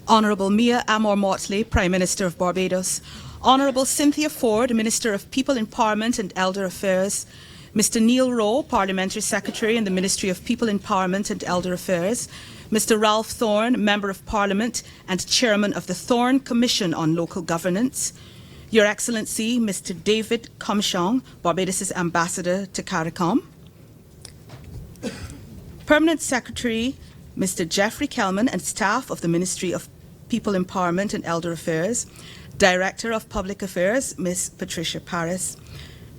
Honourable Amor Mottely, Prime Minister of Barbados, Honourable Cynthia Ford, Minister of People Empowerment and Elder Affairs, Mr. Neil Rowe, Parliamentary Secretary in the Ministry of People Empowerment and Elder Affairs, Mr. Ralph Thorne, Member of Parliament and Chairman of the Thorne Commission on Local Governance, Your Excellency, Mr. David Comshong, Barbados' Ambassador to CARICOM, Permanent Secretary, Mr. Jeffrey Kelman and staff of the Ministry of People Empowerment and Elder Affairs, Director of Public Affairs, Ms. Patricia Paris,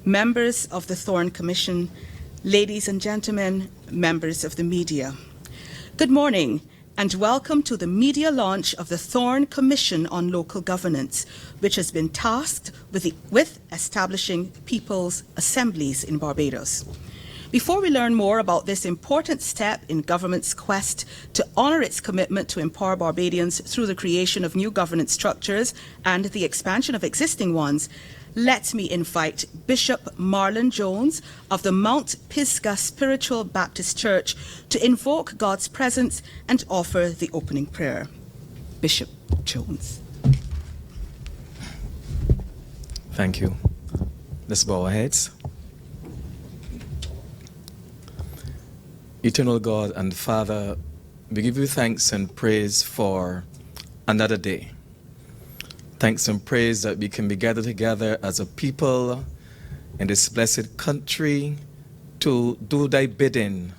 members of the Thorne Commission, ladies and gentlemen, members of the media. Good morning and welcome to the media launch of the Thorne Commission on Local Governance, which has been tasked with establishing people's assemblies in Barbados. Before we learn more about this important step in government's quest to honour its commitment to empower Barbadians through the creation of new governance structures and the expansion of existing ones, let me invite Bishop Marlon Jones of the Mount Pisgah Spiritual Baptist Church to invoke God's presence and offer the opening prayer. Bishop Jones. Thank you. Let's bow our heads. Eternal God and Father, we give you thanks and praise for another day. Thanks and praise that we can be gathered together as a people in this blessed country to do thy bidding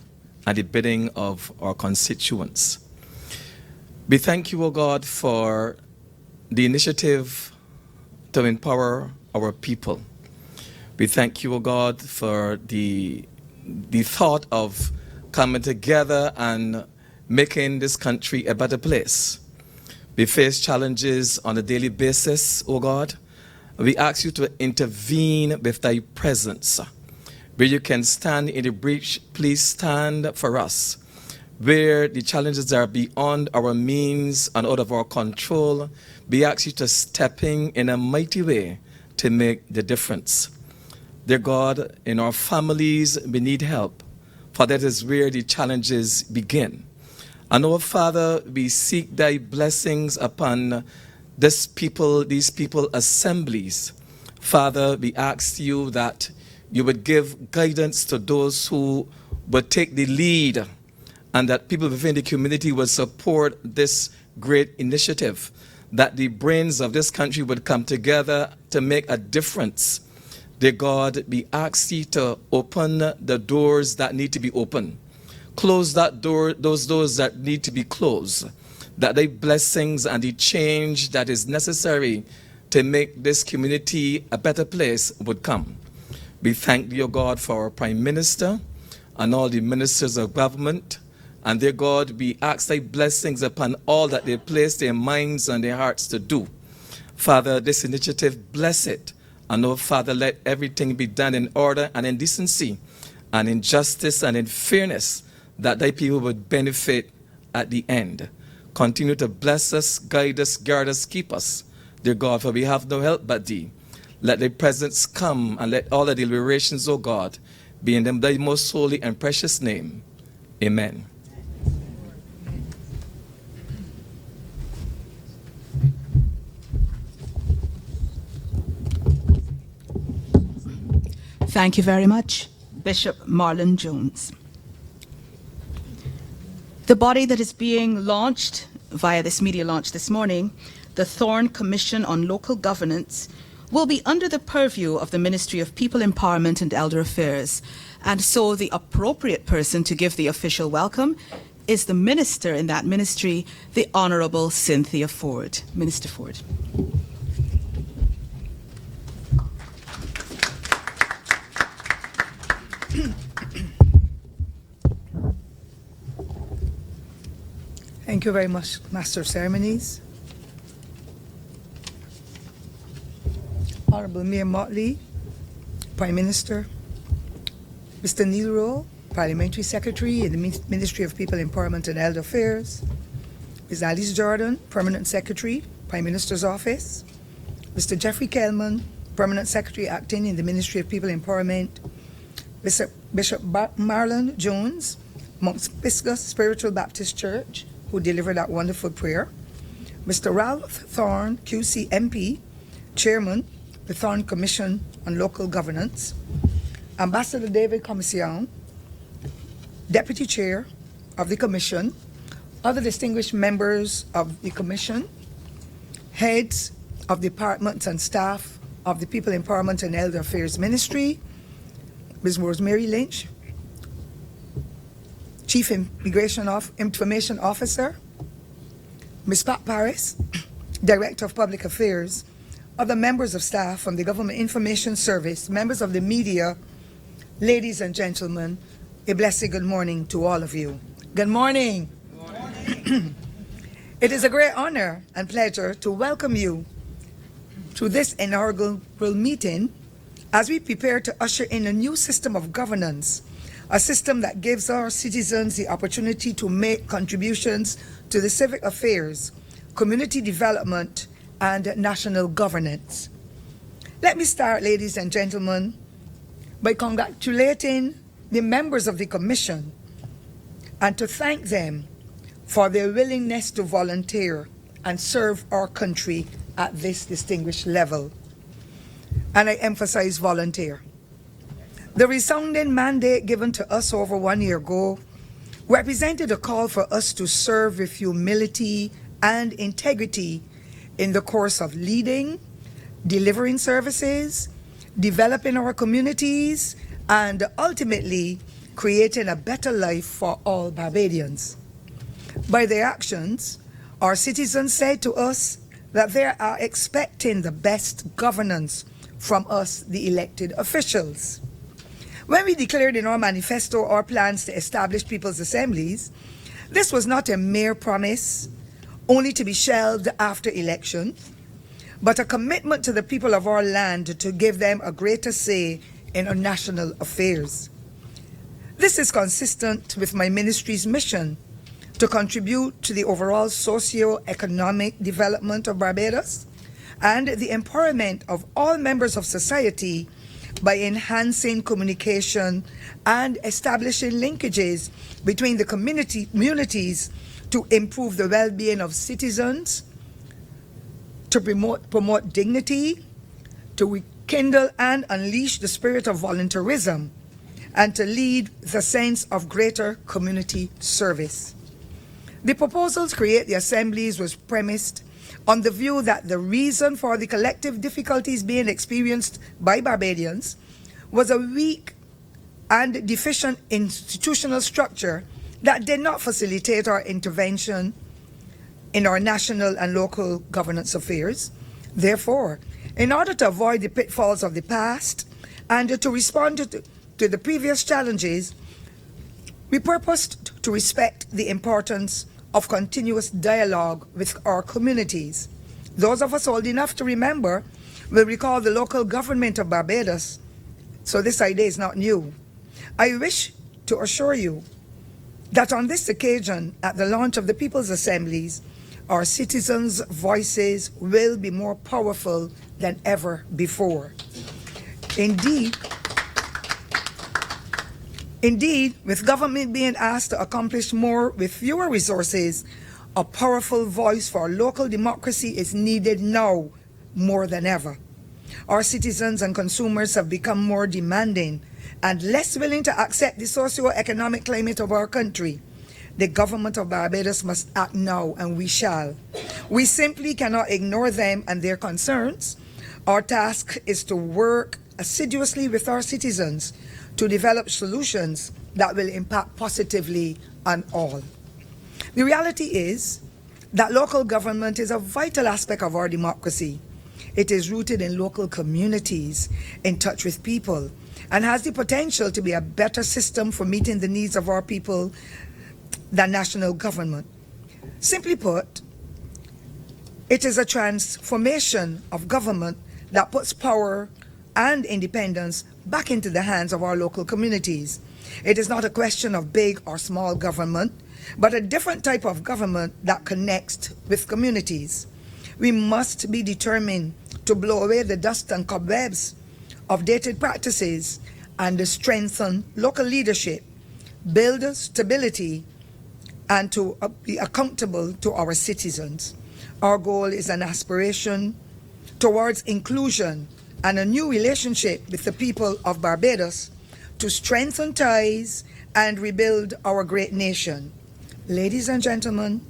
and the bidding of our constituents. We thank you, O God, for the initiative to empower our people. We thank you, O God, for the thought of coming together and making this country a better place. We face challenges on a daily basis, O God. We ask you to intervene with thy presence. Where you can stand in the breach, please stand for us. Where the challenges are beyond our means and out of our control, we ask you to step in a mighty way to make the difference. Dear God, in our families, we need help, for that is where the challenges begin. And our Father, we seek thy blessings upon these people assemblies. Father, we ask you that you would give guidance to those who would take the lead and that people within the community would support this great initiative, that the brains of this country would come together to make a difference. Dear God, we ask you to open the doors that need to be open. Close that door, those doors that need to be closed, that the blessings and the change that is necessary to make this community a better place would come. We thank you, God, for our Prime Minister and all the ministers of government. And dear God, we ask thy blessings upon all that they place their minds and their hearts to do. Father, this initiative, bless it. And oh, Father, let everything be done in order and in decency and in justice and in fairness, that thy people would benefit at the end. Continue to bless us, guide us, guard us, keep us, dear God, for we have no help but thee. Let thy presence come and let all the deliberations, O God, be in thy most holy and precious name. Amen. Thank you very much, Bishop Marlon Jones. The body that is being launched via this media launch this morning, the Thorne Commission on Local Governance, will be under the purview of the Ministry of People Empowerment and Elder Affairs. And so the appropriate person to give the official welcome is the minister in that ministry, the Honourable Cynthia Ford. Minister Ford. Thank you very much, Master of Ceremonies. Honourable Mayor Mottely, Prime Minister, Mr. Neil Rowe, Parliamentary Secretary in the Ministry of People Empowerment and Elder Affairs, Ms. Alice Jordan, Permanent Secretary, Prime Minister's Office, Mr. Jeffrey Kelman, Permanent Secretary acting in the Ministry of People Empowerment, Bishop Marlon Jones, Mount Pisgah Spiritual Baptist Church, who delivered that wonderful prayer, Mr. Ralph Thorne, QC MP, Chairman, the Thorne Commission on Local Governance, Ambassador David Commission, Deputy Chair of the Commission, other distinguished members of the Commission, heads of departments and staff of the People Empowerment and Elder Affairs Ministry, Ms. Rosemary Lynch, Chief Information Officer, Ms. Pat Paris, Director of Public Affairs, other members of staff from the Government Information Service, members of the media, ladies and gentlemen, a blessed good morning to all of you. Good morning. Good morning. It is a great honor and pleasure to welcome you to this inaugural meeting as we prepare to usher in a new system of governance, a system that gives our citizens the opportunity to make contributions to the civic affairs, community development, and national governance. Let me start, ladies and gentlemen, by congratulating the members of the Commission and to thank them for their willingness to volunteer and serve our country at this distinguished level. And I emphasize volunteer. The resounding mandate given to us over 1 year ago represented a call for us to serve with humility and integrity in the course of leading, delivering services, developing our communities, and ultimately creating a better life for all Barbadians. By their actions, our citizens said to us that they are expecting the best governance from us, the elected officials. When we declared in our manifesto our plans to establish people's assemblies, this was not a mere promise, only to be shelved after election, but a commitment to the people of our land to give them a greater say in our national affairs. This is consistent with my ministry's mission to contribute to the overall socio-economic development of Barbados and the empowerment of all members of society by enhancing communication and establishing linkages between the communities to improve the well-being of citizens, to promote dignity, to rekindle and unleash the spirit of volunteerism, and to lead the sense of greater community service. The proposal to create the assemblies was premised on the view that the reason for the collective difficulties being experienced by Barbadians was a weak and deficient institutional structure that did not facilitate our intervention in our national and local governance affairs. Therefore, in order to avoid the pitfalls of the past and to respond to the previous challenges, we purposed to respect the importance of continuous dialogue with our communities. Those of us old enough to remember will recall the local government of Barbados, so this idea is not new. I wish to assure you that on this occasion, at the launch of the People's Assemblies, our citizens' voices will be more powerful than ever before. Indeed, with government being asked to accomplish more with fewer resources, a powerful voice for local democracy is needed now more than ever. Our citizens and consumers have become more demanding and less willing to accept the socio-economic climate of our country. The government of Barbados must act now, and we shall. We simply cannot ignore them and their concerns. Our task is to work assiduously with our citizens to develop solutions that will impact positively on all. The reality is that local government is a vital aspect of our democracy. It is rooted in local communities, in touch with people, and has the potential to be a better system for meeting the needs of our people than national government. Simply put, it is a transformation of government that puts power and independence back into the hands of our local communities. It is not a question of big or small government, but a different type of government that connects with communities. We must be determined to blow away the dust and cobwebs of dated practices and strengthen local leadership, build stability, and to be accountable to our citizens. Our goal is an aspiration towards inclusion and a new relationship with the people of Barbados to strengthen ties and rebuild our great nation. Ladies and gentlemen,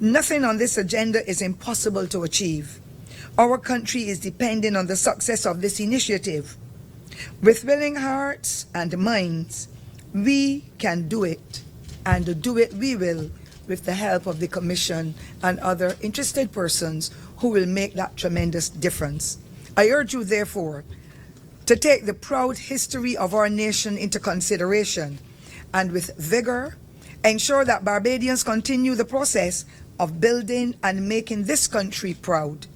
nothing on this agenda is impossible to achieve. Our country is depending on the success of this initiative. With willing hearts and minds, we can do it, and do it we will, with the help of the Commission and other interested persons who will make that tremendous difference. I urge you, therefore, to take the proud history of our nation into consideration and with vigor ensure that Barbadians continue the process of building and making this country proud.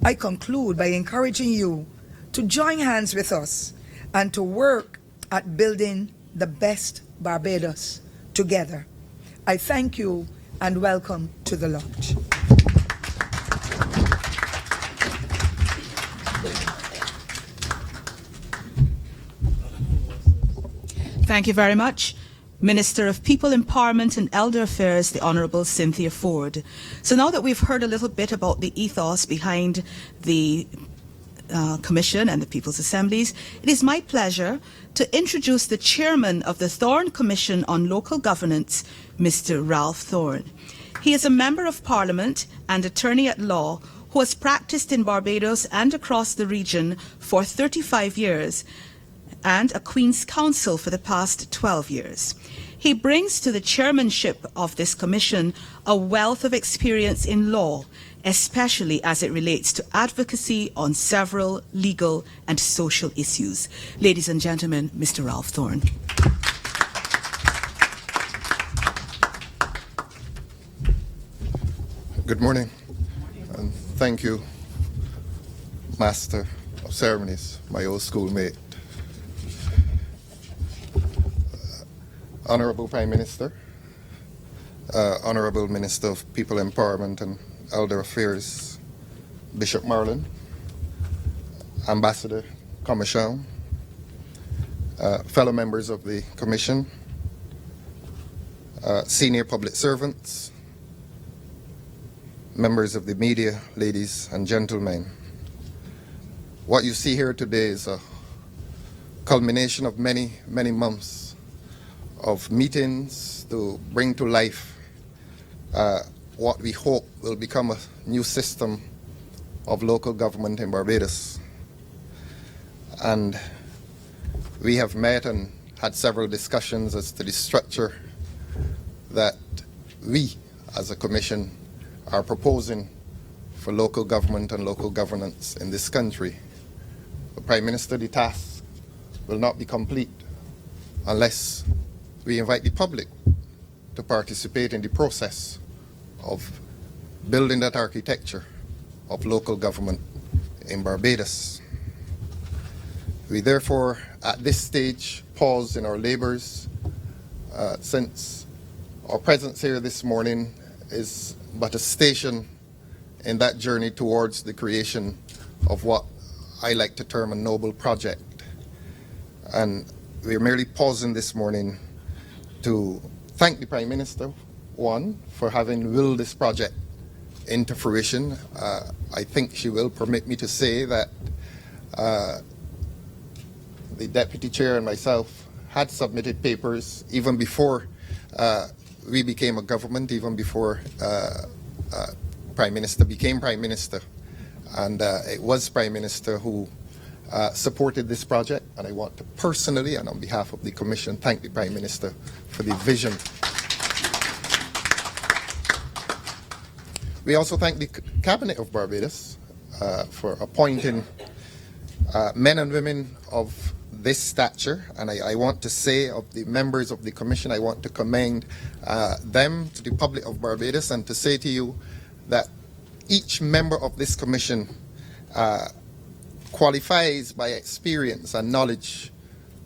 I conclude by encouraging you to join hands with us and to work at building the best Barbados together. I thank you and welcome to the lodge. Thank you very much. Minister of People Empowerment and Elder Affairs, the Honourable Cynthia Ford. So now that we've heard a little bit about the ethos behind the Commission and the People's Assemblies, it is my pleasure to introduce the Chairman of the Thorne Commission on Local Governance, Mr. Ralph Thorne. He is a Member of Parliament and Attorney at Law who has practiced in Barbados and across the region for 35 years and a Queen's Counsel for the past 12 years. He brings to the chairmanship of this commission a wealth of experience in law, especially as it relates to advocacy on several legal and social issues. Ladies and gentlemen, Mr. Ralph Thorne. Good morning, and thank you, Master of Ceremonies, my old schoolmate. Honourable Prime Minister, Honourable Minister of People Empowerment and Elder Affairs, Bishop MARLON, Ambassador Commission, fellow members of the Commission, senior public servants, members of the media, ladies and gentlemen. What you see here today is a culmination of many, many months of meetings to bring to life what we hope will become a new system of local government in Barbados. And we have met and had several discussions as to the structure that we as a commission are proposing for local government and local governance in this country. The Prime Minister, the task will not be complete unless we invite the public to participate in the process of building that architecture of local government in Barbados. We therefore, at this stage, pause in our labors since our presence here this morning is but a station in that journey towards the creation of what I like to term a noble project. And we're merely pausing this morning to thank the Prime Minister, one, for having willed this project into fruition. I think she will permit me to say that the Deputy Chair and myself had submitted papers even before we became a government, even before Prime Minister became Prime Minister. And it was Prime Minister who supported this project, and I want to personally and on behalf of the Commission thank the Prime Minister for the vision. We also thank the Cabinet of Barbados for appointing men and women of this stature, and I want to say of the members of the Commission, I want to commend them to the public of Barbados and to say to you that each member of this Commission qualifies by experience and knowledge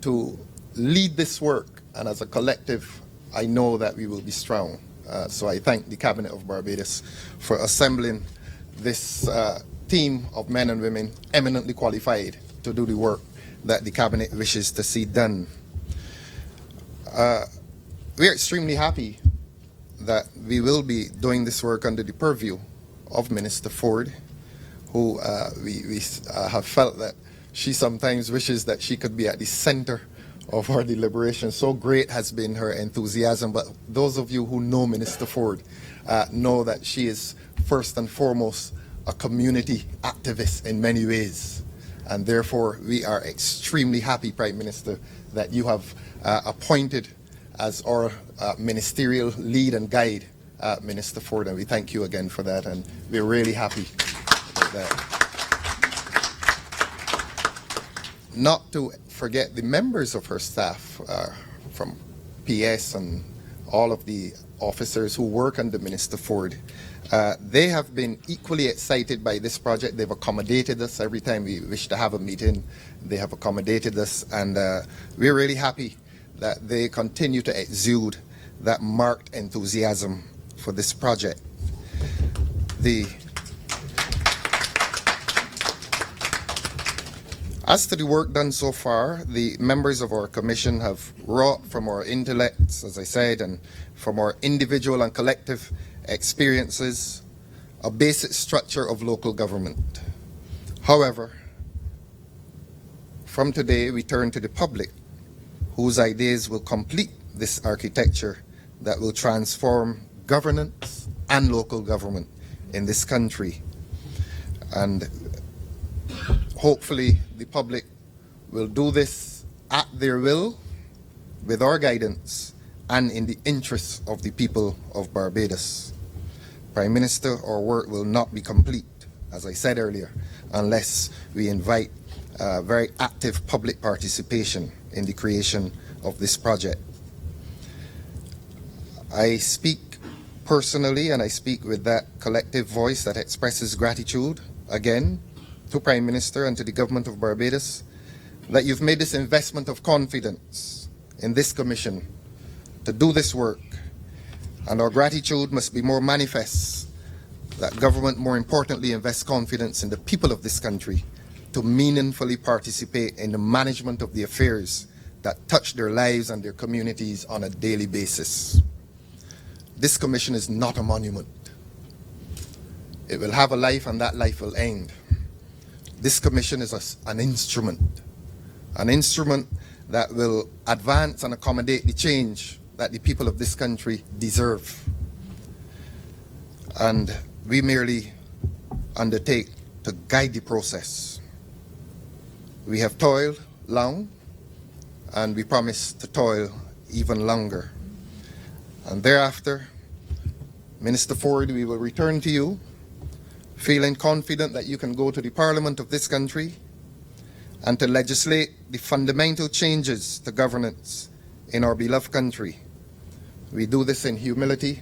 to lead this work, and as a collective I know that we will be strong. So I thank the Cabinet of Barbados for assembling this team of men and women eminently qualified to do the work that the Cabinet wishes to see done. We are extremely happy that we will be doing this work under the purview of Minister Ford, who we have felt that she sometimes wishes that she could be at the center of our deliberations. So great has been her enthusiasm. But those of you who know Minister Ford know that she is first and foremost a community activist in many ways. And therefore, we are extremely happy, Prime Minister, that you have appointed as our ministerial lead and guide Minister Ford. And we thank you again for that. And we're really happy about that. Not to forget the members of her staff from PS and all of the officers who work under Minister Ford. They have been equally excited by this project. They've accommodated us every time we wish to have a meeting. They have accommodated us, and we're really happy that they continue to exude that marked enthusiasm for this project. As to the work done so far, the members of our commission have wrought from our intellects, as I said, and from our individual and collective experiences, a basic structure of local government. However, from today we turn to the public, whose ideas will complete this architecture that will transform governance and local government in this country. And hopefully the public will do this at their will, with our guidance, and in the interests of the people of Barbados. Prime Minister, our work will not be complete, as I said earlier, unless we invite very active public participation in the creation of this project. I speak personally, and I speak with that collective voice that expresses gratitude, again, to Prime Minister and to the government of Barbados, that you've made this investment of confidence in this commission to do this work. And our gratitude must be more manifest, that government more importantly invests confidence in the people of this country to meaningfully participate in the management of the affairs that touch their lives and their communities on a daily basis. This commission is not a monument. It will have a life, and that life will end. This commission is an instrument that will advance and accommodate the change that the people of this country deserve. And we merely undertake to guide the process. We have toiled long, and we promise to toil even longer. And thereafter, Minister Ford, we will return to you, feeling confident that you can go to the Parliament of this country and to legislate the fundamental changes to governance in our beloved country. We do this in humility.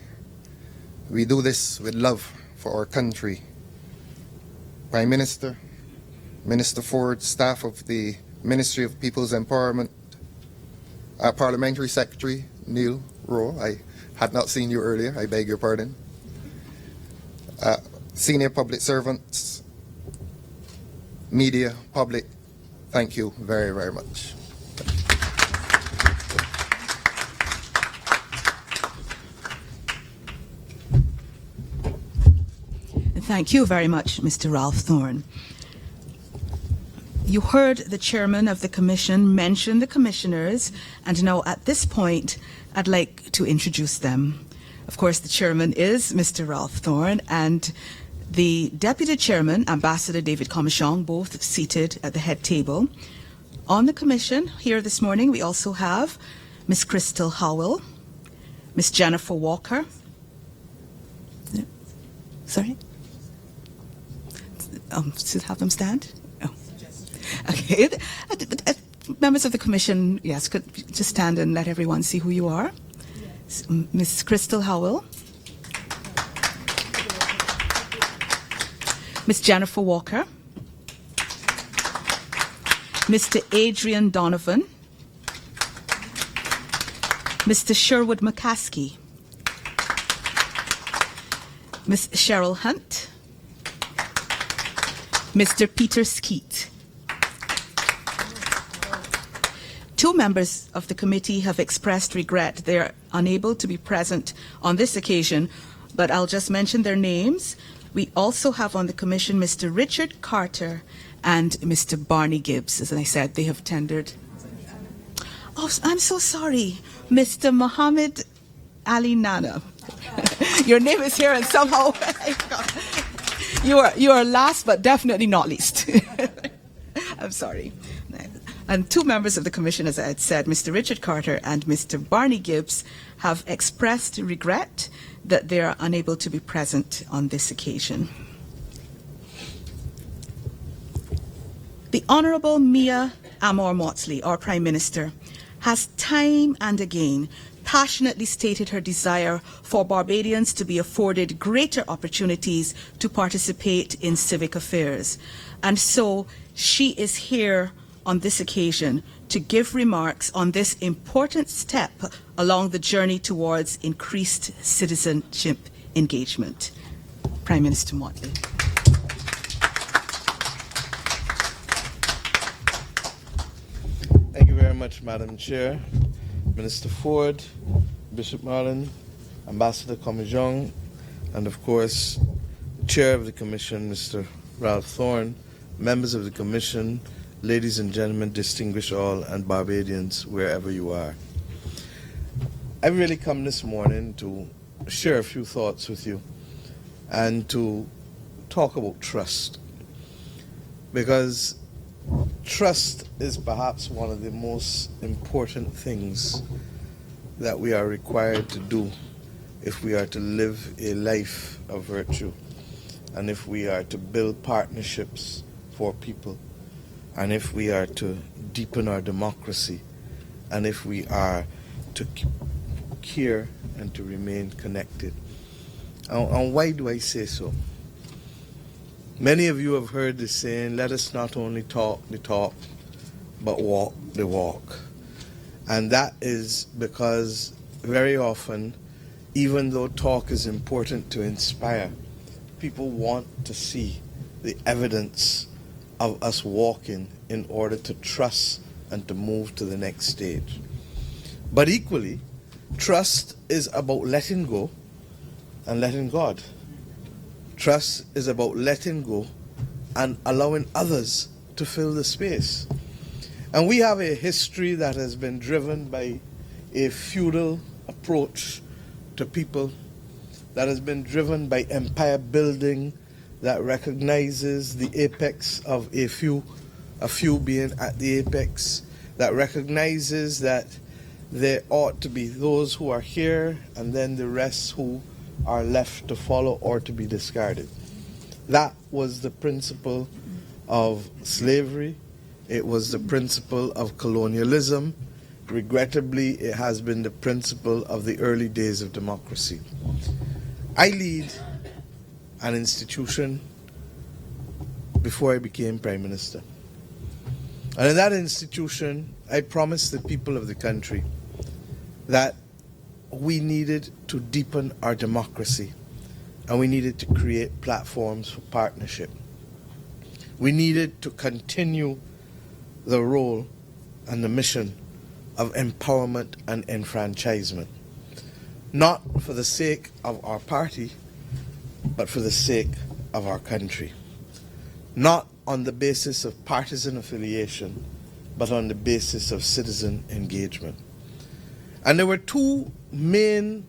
We do this with love for our country. Prime Minister, Minister Ford, staff of the Ministry of People's Empowerment, Parliamentary Secretary Neil Rowe, I had not seen you earlier, I beg your pardon. Senior public servants, media, public, thank you very, very much. Thank you very much, Mr. Ralph Thorne. You heard the chairman of the commission mention the commissioners, and now at this point, I'd like to introduce them. Of course, the chairman is Mr. Ralph Thorne, and the deputy chairman, Ambassador David Commichon, both seated at the head table. On the commission here this morning, we also have Ms. Crystal Howell, Ms. Jennifer Walker. Sorry? Should have them stand? Oh. Okay. Members of the commission, yes, could just stand and let everyone see who you are. Ms. Crystal Howell. Ms. Jennifer Walker. Mr. Adrian Donovan. Mr. Sherwood McCaskey. Ms. Cheryl Hunt. Mr. Peter Skeet. Two members of the committee have expressed regret they are unable to be present on this occasion, but I'll just mention their names. We also have on the commission Mr. Richard Carter and Mr. Barney Gibbs. As I said, they have tendered. Oh, I'm so sorry. Mr. Mohammed Ali Nana. Your name is here and somehow you are last but definitely not least. I'm sorry. And two members of the commission, as I had said, Mr. Richard Carter and Mr. Barney Gibbs, have expressed regret that they are unable to be present on this occasion. The Honourable Mia Amor Mottely, our Prime Minister, has time and again passionately stated her desire for Barbadians to be afforded greater opportunities to participate in civic affairs. And so she is here on this occasion to give remarks on this important step along the journey towards increased citizenship engagement. Prime Minister Mottely. Thank you very much, Madam Chair, Minister Ford, Bishop Marlon, Ambassador Comijong, and of course, Chair of the Commission, Mr. Ralph Thorne, members of the Commission, ladies and gentlemen, distinguished all, and Barbadians, wherever you are. I've really come this morning to share a few thoughts with you and to talk about trust, because trust is perhaps one of the most important things that we are required to do if we are to live a life of virtue, and if we are to build partnerships for people, and if we are to deepen our democracy, and if we are to care and to remain connected. And why do I say so? Many of you have heard the saying, let us not only talk the talk, but walk the walk. And that is because very often, even though talk is important to inspire, people want to see the evidence of us walking in order to trust and to move to the next stage. But equally, trust is about letting go and letting God. Trust is about letting go and allowing others to fill the space. And we have a history that has been driven by a feudal approach to people, that has been driven by empire building, that recognizes the apex of a few being at the apex, that recognizes that there ought to be those who are here and then the rest who are left to follow or to be discarded. That was the principle of slavery. It was the principle of colonialism. Regrettably, it has been the principle of the early days of democracy. I lead an institution before I became Prime Minister. And in that institution, I promised the people of the country that we needed to deepen our democracy, and we needed to create platforms for partnership. We needed to continue the role and the mission of empowerment and enfranchisement, not for the sake of our party, but for the sake of our country. Not on the basis of partisan affiliation, but on the basis of citizen engagement. And there were two main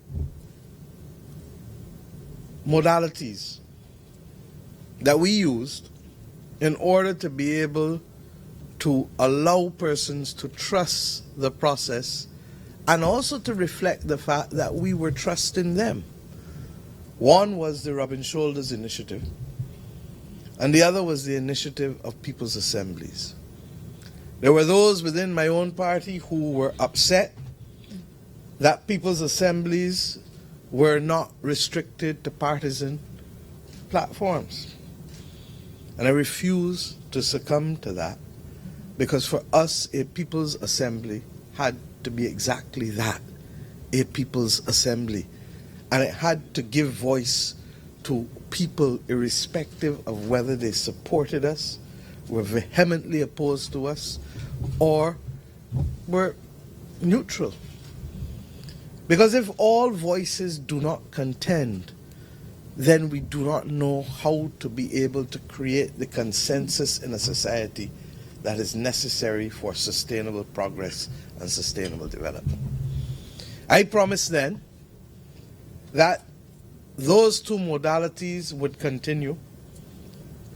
modalities that we used in order to be able to allow persons to trust the process and also to reflect the fact that we were trusting them. One was the Rubbing Shoulders Initiative, and the other was the initiative of People's Assemblies. There were those within my own party who were upset that People's Assemblies were not restricted to partisan platforms. And I refuse to succumb to that, because for us, a People's Assembly had to be exactly that, a People's Assembly. And it had to give voice to people irrespective of whether they supported us, were vehemently opposed to us, or were neutral. Because if all voices do not contend, then we do not know how to be able to create the consensus in a society that is necessary for sustainable progress and sustainable development. I promised then that those two modalities would continue,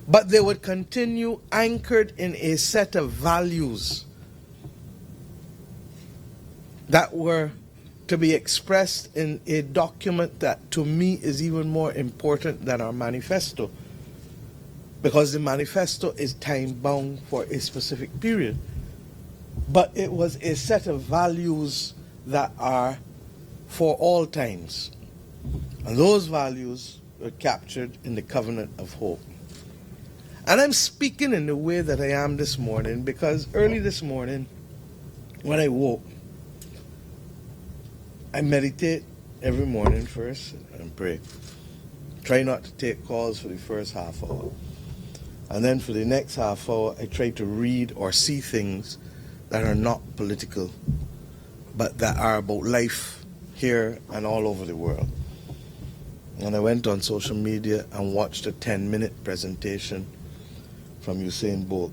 but they would continue anchored in a set of values that were to be expressed in a document that to me is even more important than our manifesto, because the manifesto is time-bound for a specific period. But it was a set of values that are for all times. And those values were captured in the Covenant of Hope. And I'm speaking in the way that I am this morning because early this morning, when I woke, I meditate every morning first and pray. Try not to take calls for the first half hour. And then for the next half hour, I try to read or see things that are not political, but that are about life here and all over the world. And I went on social media and watched a 10-minute presentation from Usain Bolt,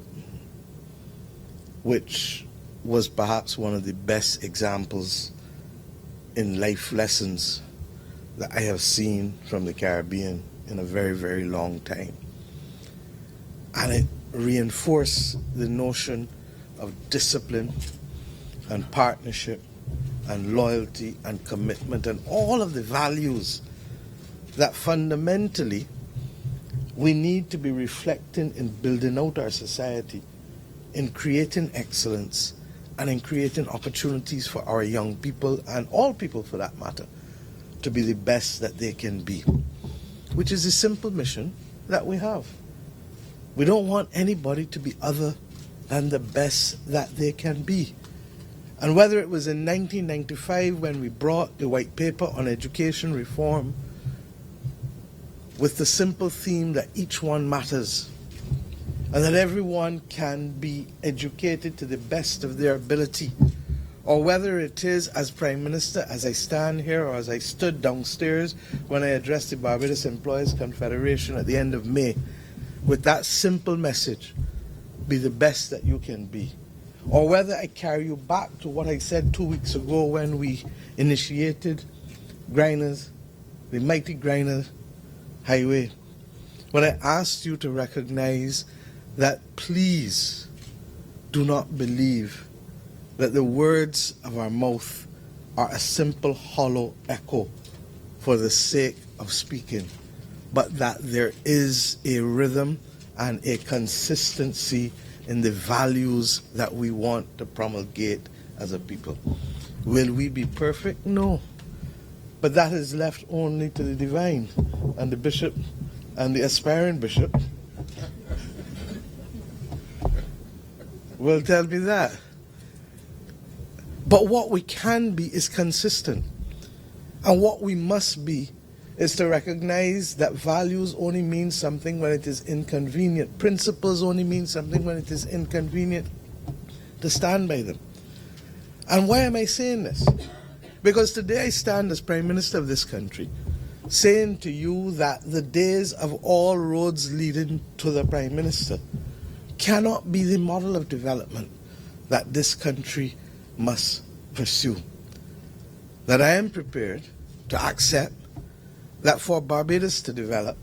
which was perhaps one of the best examples in life lessons that I have seen from the Caribbean in a very, very long time. And it reinforced the notion of discipline and partnership and loyalty and commitment and all of the values that fundamentally we need to be reflecting in building out our society, in creating excellence, and in creating opportunities for our young people, and all people for that matter, to be the best that they can be, which is a simple mission that we have. We don't want anybody to be other than the best that they can be. And whether it was in 1995 when we brought the white paper on education reform with the simple theme that each one matters, and that everyone can be educated to the best of their ability, or whether it is as Prime Minister, as I stand here, or as I stood downstairs when I addressed the Barbados Employees Confederation at the end of May, with that simple message, be the best that you can be. Or whether I carry you back to what I said 2 weeks ago when we initiated Grinders, the mighty Grinders Highway, when I asked you to recognize that please do not believe that the words of our mouth are a simple hollow echo for the sake of speaking, but that there is a rhythm and a consistency in the values that we want to promulgate as a people. Will we be perfect? No. But that is left only to the divine and the bishop and the aspiring bishop will tell me that. But what we can be is consistent. And what we must be is to recognize that values only mean something when it is inconvenient. Principles only mean something when it is inconvenient to stand by them. And why am I saying this? Because today I stand as Prime Minister of this country saying to you that the days of all roads leading to the Prime Minister cannot be the model of development that this country must pursue. That I am prepared to accept that for Barbados to develop,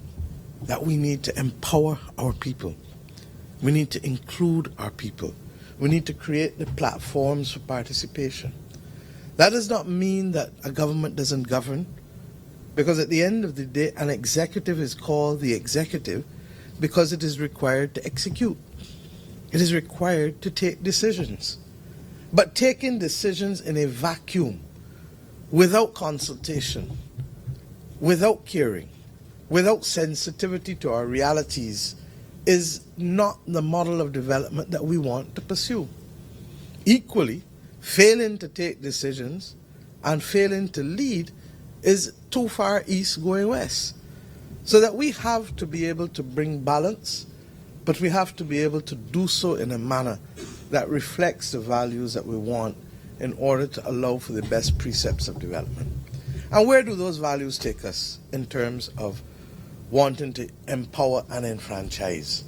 that we need to empower our people. We need to include our people. We need to create the platforms for participation. That does not mean that a government doesn't govern, because at the end of the day, an executive is called the executive because it is required to execute. It is required to take decisions. But taking decisions in a vacuum, without consultation, without caring, without sensitivity to our realities, is not the model of development that we want to pursue. Equally, failing to take decisions and failing to lead is too far east going west. So that we have to be able to bring balance, but we have to be able to do so in a manner that reflects the values that we want in order to allow for the best precepts of development. And where do those values take us in terms of wanting to empower and enfranchise.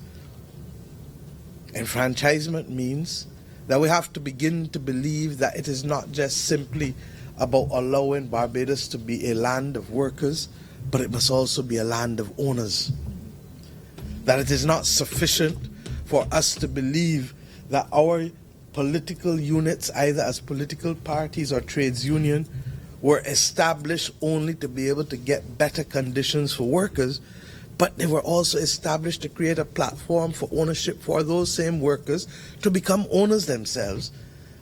Enfranchisement means that we have to begin to believe that it is not just simply about allowing Barbados to be a land of workers, but it must also be a land of owners. That it is not sufficient for us to believe that our political units, either as political parties or trades union, were established only to be able to get better conditions for workers, but they were also established to create a platform for ownership for those same workers to become owners themselves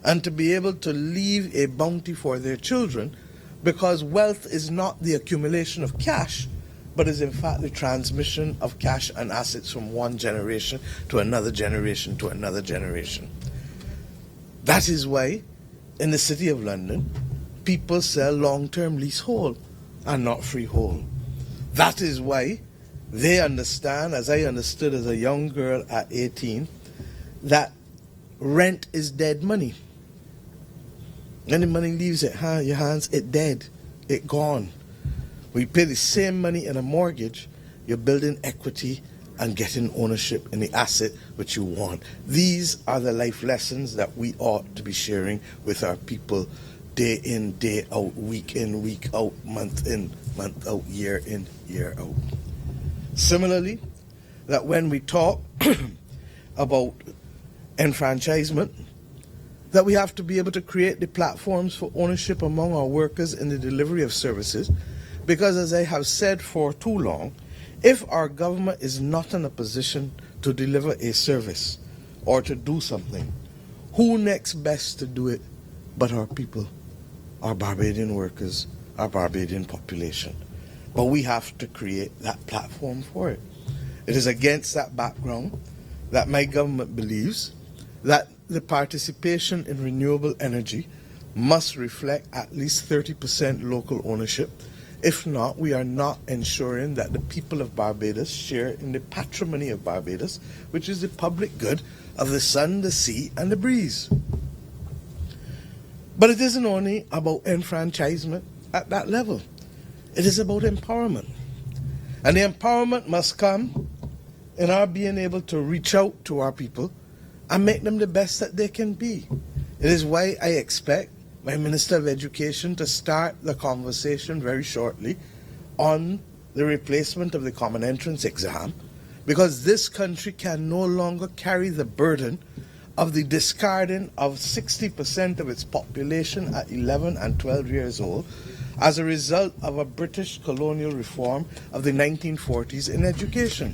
and to be able to leave a bounty for their children, because wealth is not the accumulation of cash, but is in fact the transmission of cash and assets from one generation to another generation to another generation. That is why in the City of London, people sell long-term leasehold and not freehold. That is why they understand, as I understood as a young girl at 18, that rent is dead money. When the money leaves your hands, it dead, it gone. When you pay the same money in a mortgage, you're building equity and getting ownership in the asset which you want. These are the life lessons that we ought to be sharing with our people day in, day out, week in, week out, month in, month out, year in, year out. Similarly, that when we talk about enfranchisement, that we have to be able to create the platforms for ownership among our workers in the delivery of services, because as I have said for too long, if our government is not in a position to deliver a service or to do something, who next best to do it but our people, our Barbadian workers, our Barbadian population? But we have to create that platform for it. It is against that background that my government believes that the participation in renewable energy must reflect at least 30% local ownership. If not, we are not ensuring that the people of Barbados share in the patrimony of Barbados, which is the public good of the sun, the sea, and the breeze. But it isn't only about enfranchisement at that level. It is about empowerment. And the empowerment must come in our being able to reach out to our people and make them the best that they can be. It is why I expect my Minister of Education to start the conversation very shortly on the replacement of the Common Entrance exam, because this country can no longer carry the burden of the discarding of 60% of its population at 11 and 12 years old as a result of a British colonial reform of the 1940s in education.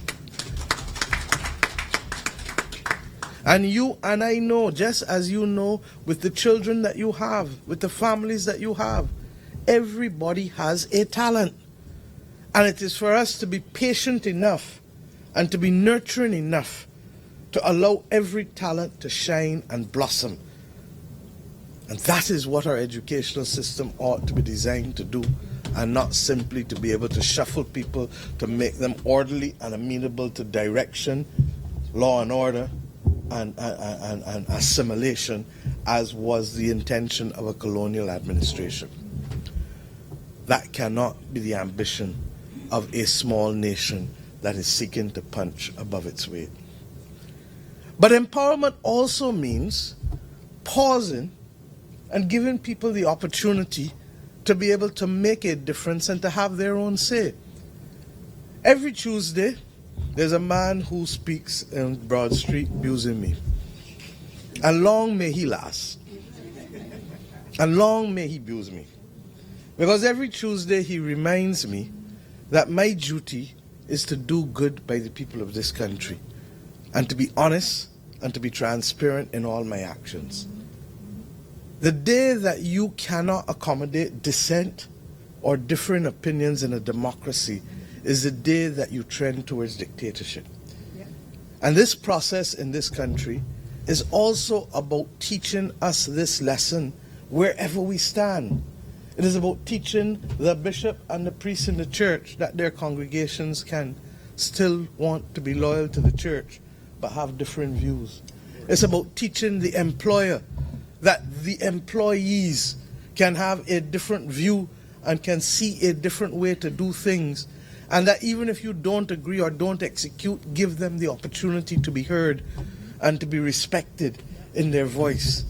And you and I know, just as you know, with the children that you have, with the families that you have, everybody has a talent. And it is for us to be patient enough and to be nurturing enough to allow every talent to shine and blossom. And that is what our educational system ought to be designed to do, and not simply to be able to shuffle people to make them orderly and amenable to direction, law and order, and assimilation, as was the intention of a colonial administration. That cannot be the ambition of a small nation that is seeking to punch above its weight. But empowerment also means pausing and giving people the opportunity to be able to make a difference and to have their own say. Every Tuesday, there's a man who speaks in Broad Street abusing me. And long may he last. And long may he abuse me. Because every Tuesday he reminds me that my duty is to do good by the people of this country, and to be honest and to be transparent in all my actions. The day that you cannot accommodate dissent or differing opinions in a democracy is the day that you trend towards dictatorship. Yeah. And this process in this country is also about teaching us this lesson wherever we stand. It is about teaching the bishop and the priest in the church that their congregations can still want to be loyal to the church but have different views. It's about teaching the employer that the employees can have a different view and can see a different way to do things, And that even if you don't agree or don't execute, give them the opportunity to be heard and to be respected in their voice.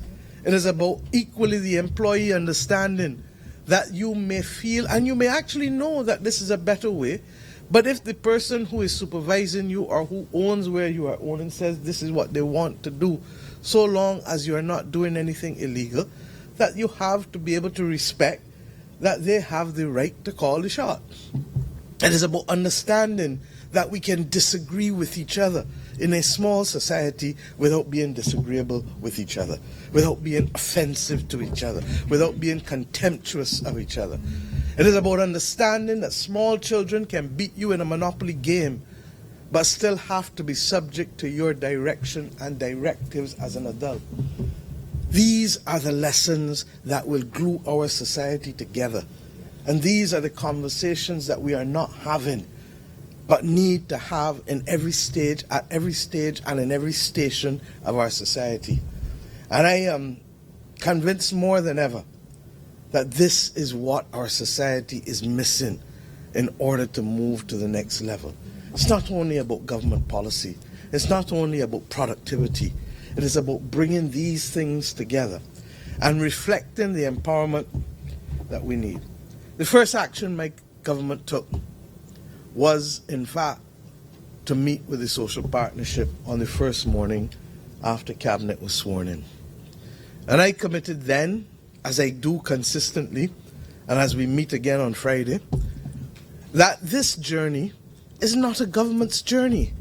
It is about equally the employee understanding that you may feel, and you may actually know that this is a better way, but if the person who is supervising you or who owns where you are owning says this is what they want to do, so long as you are not doing anything illegal, that you have to be able to respect that they have the right to call the shots. It is about understanding that we can disagree with each other in a small society without being disagreeable with each other, without being offensive to each other, without being contemptuous of each other. It is about understanding that small children can beat you in a Monopoly game, but still have to be subject to your direction and directives as an adult. These are the lessons that will glue our society together. And these are the conversations that we are not having, but need to have in every stage, at every stage, and in every station of our society. And I am convinced more than ever that this is what our society is missing in order to move to the next level. It's not only about government policy. It's not only about productivity. It is about bringing these things together and reflecting the empowerment that we need. The first action my government took was, in fact, to meet with the social partnership on the first morning after Cabinet was sworn in. And I committed then, as I do consistently, and as we meet again on Friday, that this journey is not a government's journey.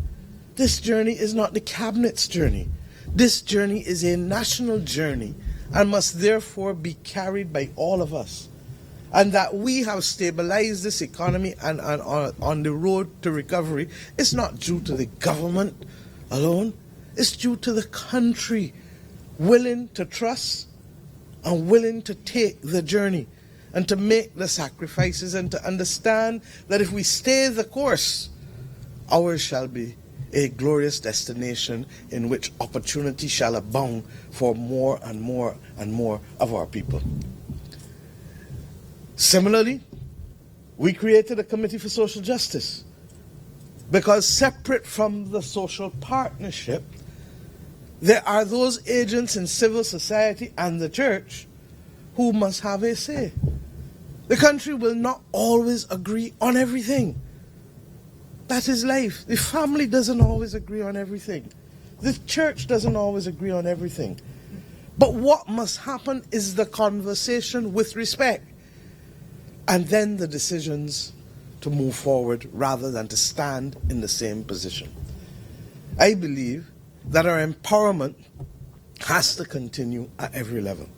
This journey is not the Cabinet's journey. This journey is a national journey and must therefore be carried by all of us. And that we have stabilized this economy and on the road to recovery is not due to the government alone. It's due to the country willing to trust and willing to take the journey and to make the sacrifices and to understand that if we stay the course, ours shall be a glorious destination in which opportunity shall abound for more and more and more of our people. Similarly, we created a Committee for Social Justice because separate from the social partnership, there are those agents in civil society and the church who must have a say. The country will not always agree on everything. That is life. The family doesn't always agree on everything. The church doesn't always agree on everything. But what must happen is the conversation with respect, and then the decisions to move forward rather than to stand in the same position. I believe that our empowerment has to continue at every level.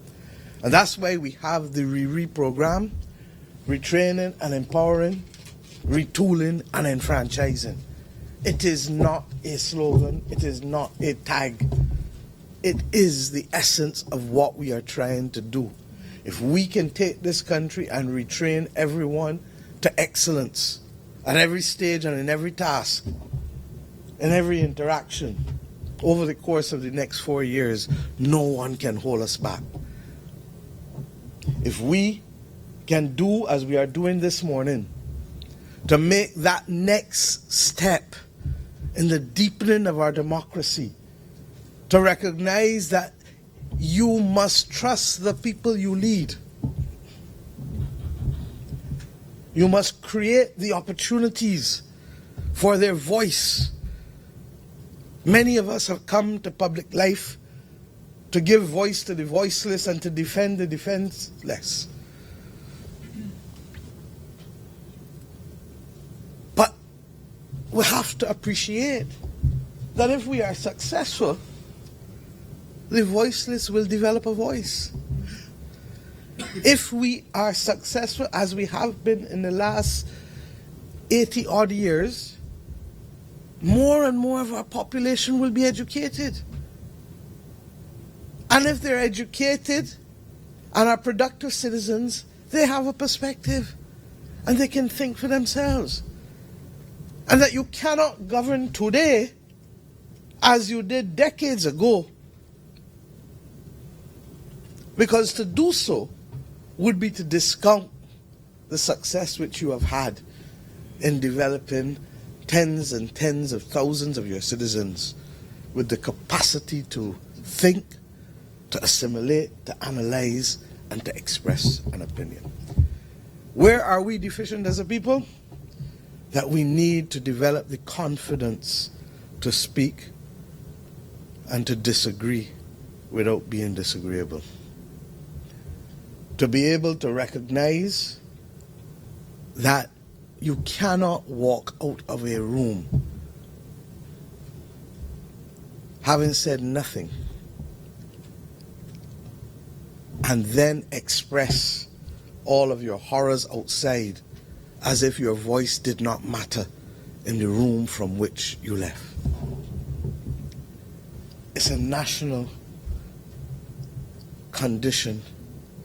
And that's why we have the RE program, retraining and empowering, retooling and enfranchising. It is not a slogan, it is not a tag. It is the essence of what we are trying to do. If we can take this country and retrain everyone to excellence at every stage and in every task, in every interaction, over the course of the next 4 years, no one can hold us back. If we can do as we are doing this morning, to make that next step in the deepening of our democracy, to recognize that you must trust the people you lead. You must create the opportunities for their voice. Many of us have come to public life to give voice to the voiceless and to defend the defenseless. But we have to appreciate that if we are successful, the voiceless will develop a voice. If we are successful, as we have been in the last 80 odd years, more and more of our population will be educated. And if they're educated and are productive citizens, they have a perspective and they can think for themselves. And that you cannot govern today as you did decades ago, because to do so would be to discount the success which you have had in developing tens and tens of thousands of your citizens with the capacity to think, to assimilate, to analyze, and to express an opinion. Where are we deficient as a people? That we need to develop the confidence to speak and to disagree without being disagreeable. To be able to recognize that you cannot walk out of a room having said nothing and then express all of your horrors outside as if your voice did not matter in the room from which you left. It's a national condition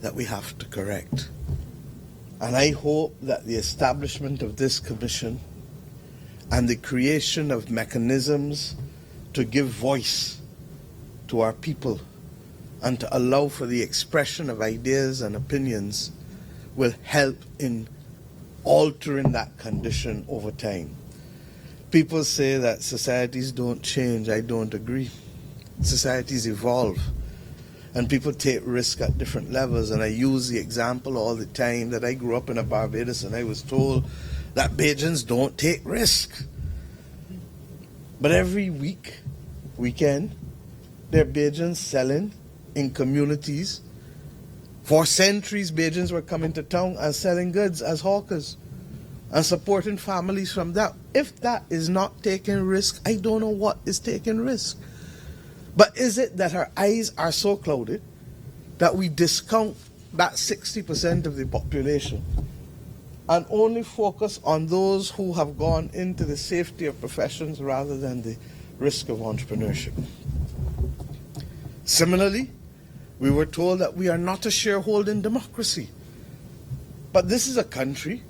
that we have to correct. And I hope that the establishment of this commission and the creation of mechanisms to give voice to our people and to allow for the expression of ideas and opinions will help in altering that condition over time. People say that societies don't change. I don't agree. Societies evolve, and people take risk at different levels. And I use the example all the time that I grew up in a Barbados and I was told that Bajans don't take risk. But every weekend, there are Bajans selling in communities. For centuries, Bajans were coming to town and selling goods as hawkers and supporting families from that. If that is not taking risk, I don't know what is taking risk. But is it that our eyes are so clouded that we discount that 60% of the population and only focus on those who have gone into the safety of professions rather than the risk of entrepreneurship? Similarly, we were told that we are not a shareholding democracy. But this is a country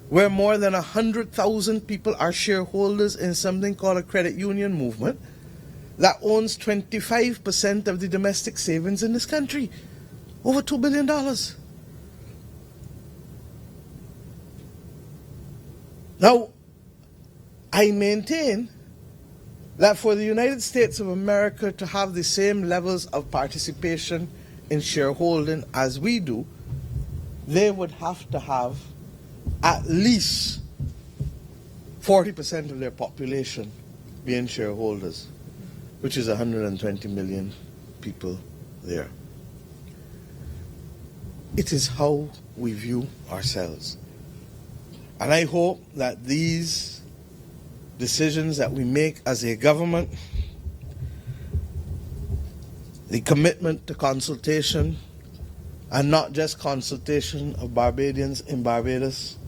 where more than 100,000 people are shareholders in something called a credit union movement that owns 25% of the domestic savings in this country. Over $2 billion. Now, I maintain that for the United States of America to have the same levels of participation in shareholding as we do, they would have to have at least 40% of their population being shareholders, which is 120 million people there. It is how we view ourselves. And I hope that these decisions that we make as a government, the commitment to consultation, and not just consultation of Barbadians in Barbados,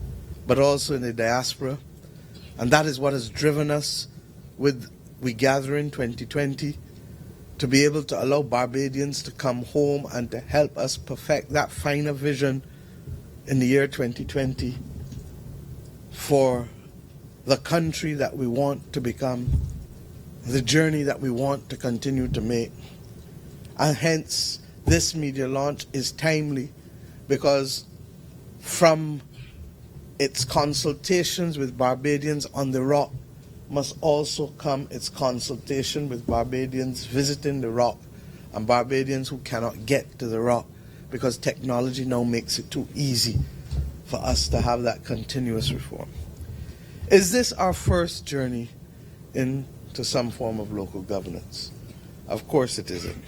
but also in the diaspora. And that is what has driven us with We Gather in 2020, to be able to allow Barbadians to come home and to help us perfect that finer vision in the year 2020 for the country that we want to become, the journey that we want to continue to make. And hence, this media launch is timely because from its consultations with Barbadians on the Rock must also come its consultation with Barbadians visiting the Rock and Barbadians who cannot get to the Rock because technology now makes it too easy for us to have that continuous reform. Is this our first journey into some form of local governance? Of course it isn't.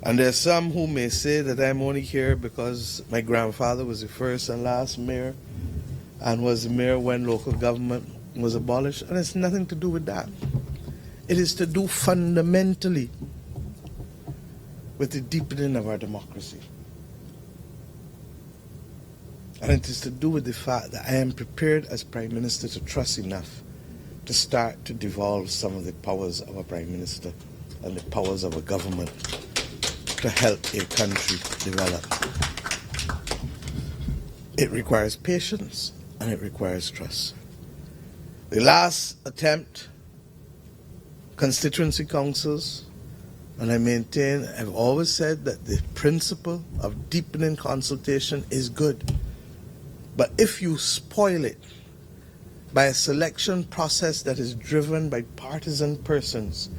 And there's some who may say that I'm only here because my grandfather was the first and last mayor and was the mayor when local government was abolished, and it's nothing to do with that. It is to do fundamentally with the deepening of our democracy. And it is to do with the fact that I am prepared as Prime Minister to trust enough to start to devolve some of the powers of a Prime Minister and the powers of a government to help a country develop. It requires patience and it requires trust. The last attempt, constituency councils, and I maintain, I've always said that the principle of deepening consultation is good. But if you spoil it by a selection process that is driven by partisan persons,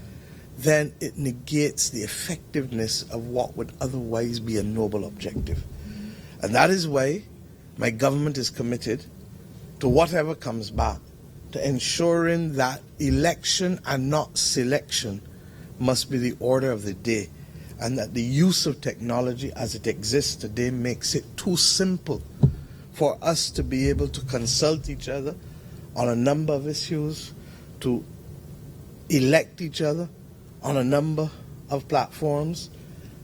then it negates the effectiveness of what would otherwise be a noble objective. And that is why my government is committed to whatever comes back, to ensuring that election and not selection must be the order of the day, and that the use of technology as it exists today makes it too simple for us to be able to consult each other on a number of issues, to elect each other on a number of platforms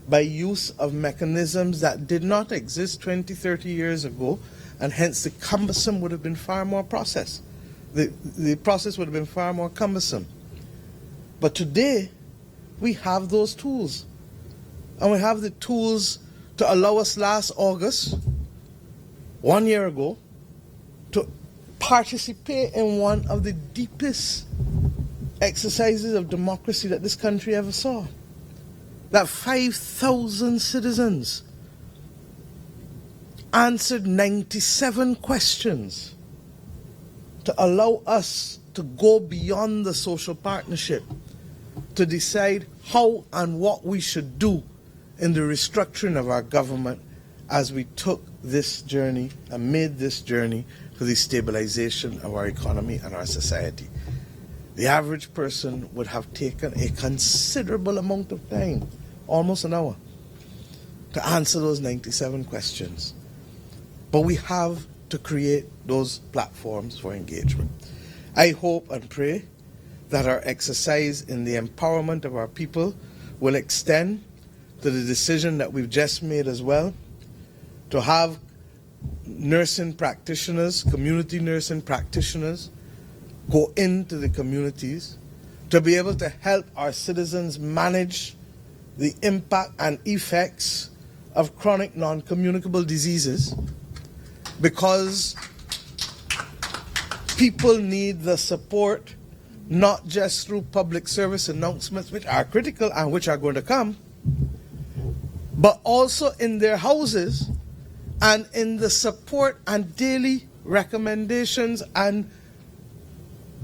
by use of mechanisms that did not exist 20, 30 years ago, and hence the cumbersome would have been far more process. The process would have been far more cumbersome. But today, we have those tools. And we have the tools to allow us last August, 1 year ago, to participate in one of the deepest exercises of democracy that this country ever saw. That 5,000 citizens answered 97 questions to allow us to go beyond the social partnership, to decide how and what we should do in the restructuring of our government as we took this journey and made this journey to the stabilization of our economy and our society. The average person would have taken a considerable amount of time, almost an hour, to answer those 97 questions. But we have to create those platforms for engagement. I hope and pray that our exercise in the empowerment of our people will extend to the decision that we've just made as well, to have nursing practitioners, community nursing practitioners, go into the communities, to be able to help our citizens manage the impact and effects of chronic non-communicable diseases, because people need the support not just through public service announcements, which are critical and which are going to come, but also in their houses and in the support and daily recommendations and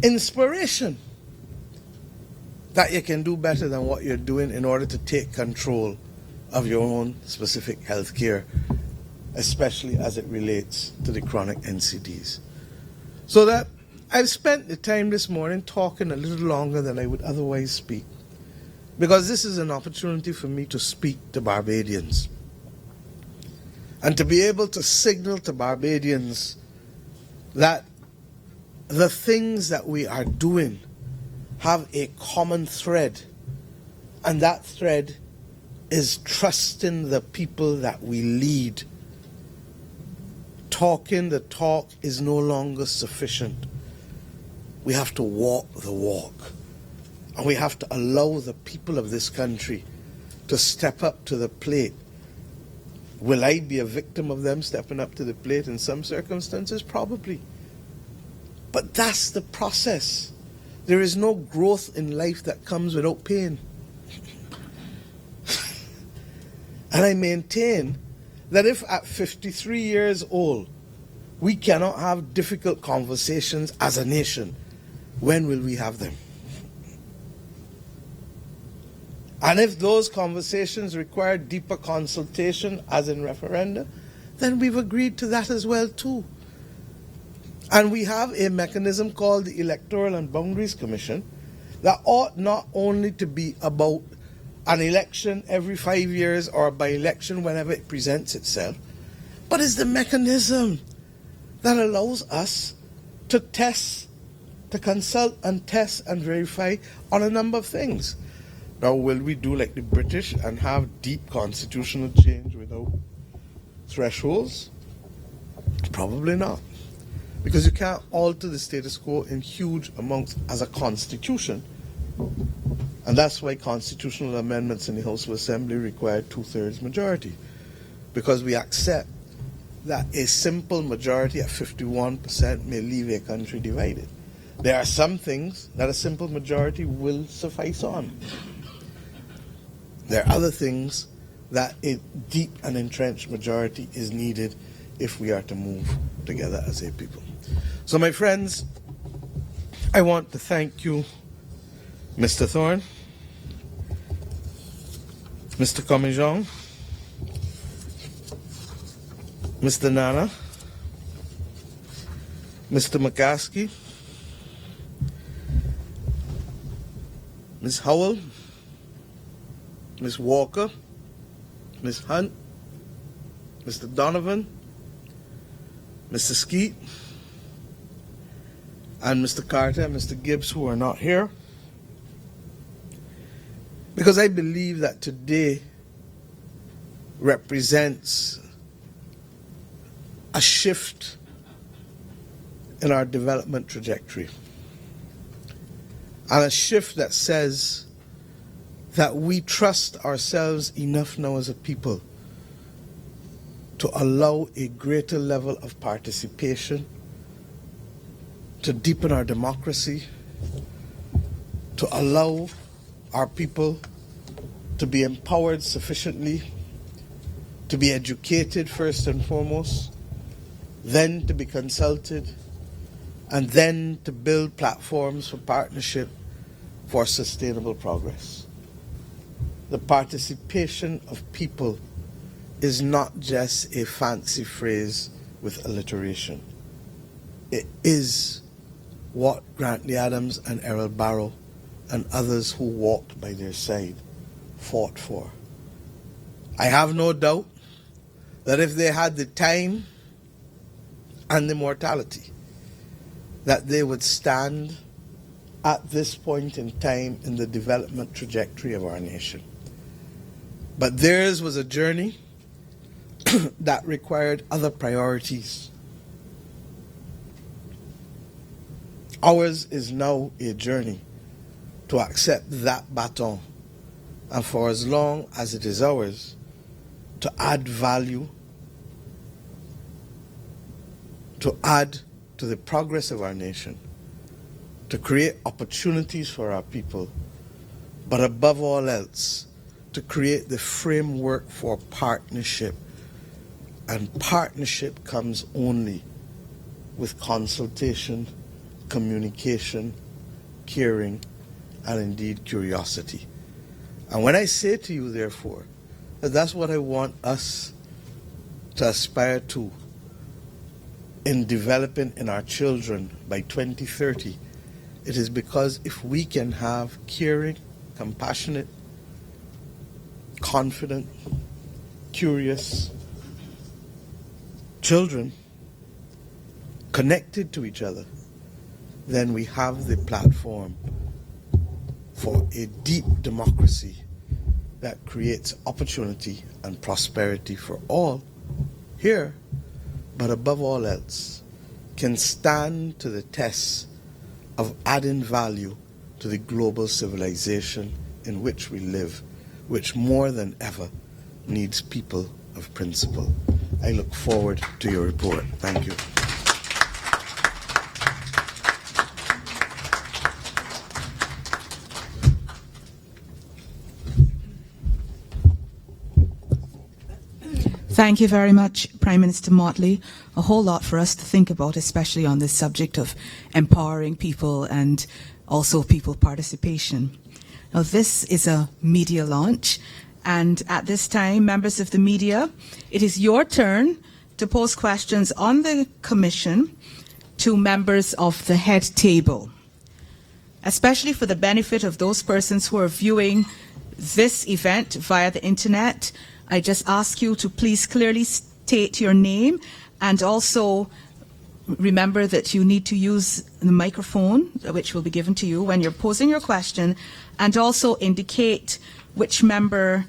inspiration that you can do better than what you're doing in order to take control of your own specific health care, especially as it relates to the chronic NCDs. So that I've spent the time this morning talking a little longer than I would otherwise speak, because this is an opportunity for me to speak to Barbadians and to be able to signal to Barbadians that the things that we are doing have a common thread, and that thread is trusting the people that we lead. Talking the talk is no longer sufficient. We have to walk the walk. And we have to allow the people of this country to step up to the plate. Will I be a victim of them stepping up to the plate in some circumstances? Probably. But that's the process. There is no growth in life that comes without pain. And I maintain that if at 53 years old we cannot have difficult conversations as a nation, when will we have them? And if those conversations require deeper consultation, as in referenda, then we've agreed to that as well too. And we have a mechanism called the Electoral and Boundaries Commission that ought not only to be about an election every 5 years or a by-election whenever it presents itself, but is the mechanism that allows us to test, to consult and test and verify on a number of things. Now, will we do like the British and have deep constitutional change without thresholds? Probably not. Because you can't alter the status quo in huge amounts as a constitution. And that's why constitutional amendments in the House of Assembly require 2/3 majority. Because we accept that a simple majority at 51% may leave a country divided. There are some things that a simple majority will suffice on. There are other things that a deep and entrenched majority is needed if we are to move together as a people. So my friends, I want to thank you, Mr. Thorne, Mr. Comijong, Mr. Nana, Mr. McCaskey, Ms. Howell, Ms. Walker, Ms. Hunt, Mr. Donovan, Mr. Skeet, and Mr. Carter and Mr. Gibbs, who are not here, because I believe that today represents a shift in our development trajectory, and a shift that says that we trust ourselves enough now as a people to allow a greater level of participation, to deepen our democracy, to allow our people to be empowered sufficiently, to be educated first and foremost, then to be consulted, and then to build platforms for partnership for sustainable progress. The participation of people is not just a fancy phrase with alliteration. It is what Grantley Adams and Errol Barrow and others who walked by their side fought for. I have no doubt that if they had the time and the mortality, that they would stand at this point in time in the development trajectory of our nation. But theirs was a journey that required other priorities. Ours is now a journey to accept that baton, and for as long as it is ours, to add value, to add to the progress of our nation, to create opportunities for our people, but above all else, to create the framework for partnership. And partnership comes only with consultation, communication, caring, and indeed curiosity. And when I say to you, therefore, that that's what I want us to aspire to in developing in our children by 2030, it is because if we can have caring, compassionate, confident, curious children connected to each other, then we have the platform for a deep democracy that creates opportunity and prosperity for all here, but above all else, can stand to the test of adding value to the global civilization in which we live, which more than ever needs people of principle. I look forward to your report. Thank you. Thank you very much, Prime Minister Mottely. A whole lot for us to think about, especially on this subject of empowering people and also people participation. Now, this is a media launch, and at this time, members of the media, it is your turn to pose questions on the Commission to members of the head table, especially for the benefit of those persons who are viewing this event via the internet. I just ask you to please clearly state your name, and also remember that you need to use the microphone, which will be given to you when you're posing your question, and also indicate which member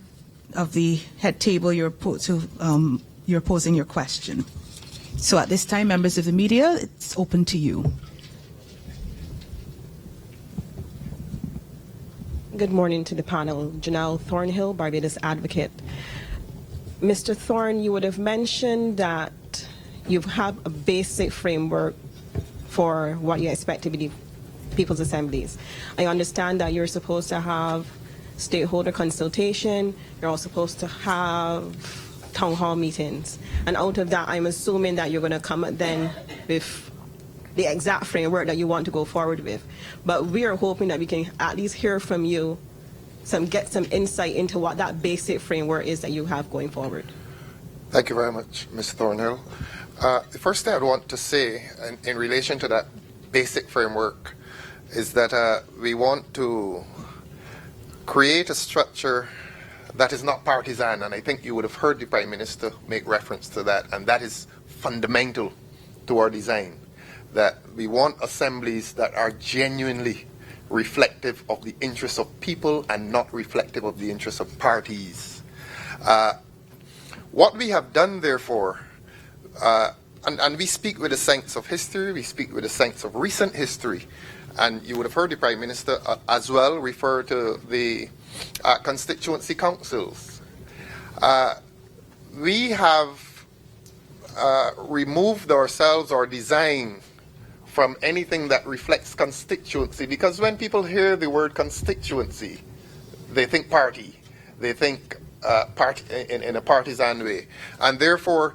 of the head table you're posing your question. So at this time, members of the media, it's open to you. Good morning to the panel. Janelle Thornhill, Barbados advocate. Mr. Thorne, you would have mentioned that you have a basic framework for what you expect to be the People's Assemblies. I understand that you're supposed to have stakeholder consultation, you're all supposed to have town hall meetings, and out of that I'm assuming that you're going to come up then with the exact framework that you want to go forward with. But we are hoping that we can at least hear from you, get some insight into what that basic framework is that you have going forward. Thank you very much, Ms. Thornhill. The first thing I'd want to say in relation to that basic framework is that we want to create a structure that is not partisan, and I think you would have heard the Prime Minister make reference to that, and that is fundamental to our design, that we want assemblies that are genuinely reflective of the interests of people and not reflective of the interests of parties. What we have done, therefore, and we speak with a sense of history, we speak with a sense of recent history, and you would have heard the Prime Minister as well refer to the constituency councils. We have removed ourselves or design from anything that reflects constituency, because when people hear the word constituency, they think party, they think party in a partisan way, and therefore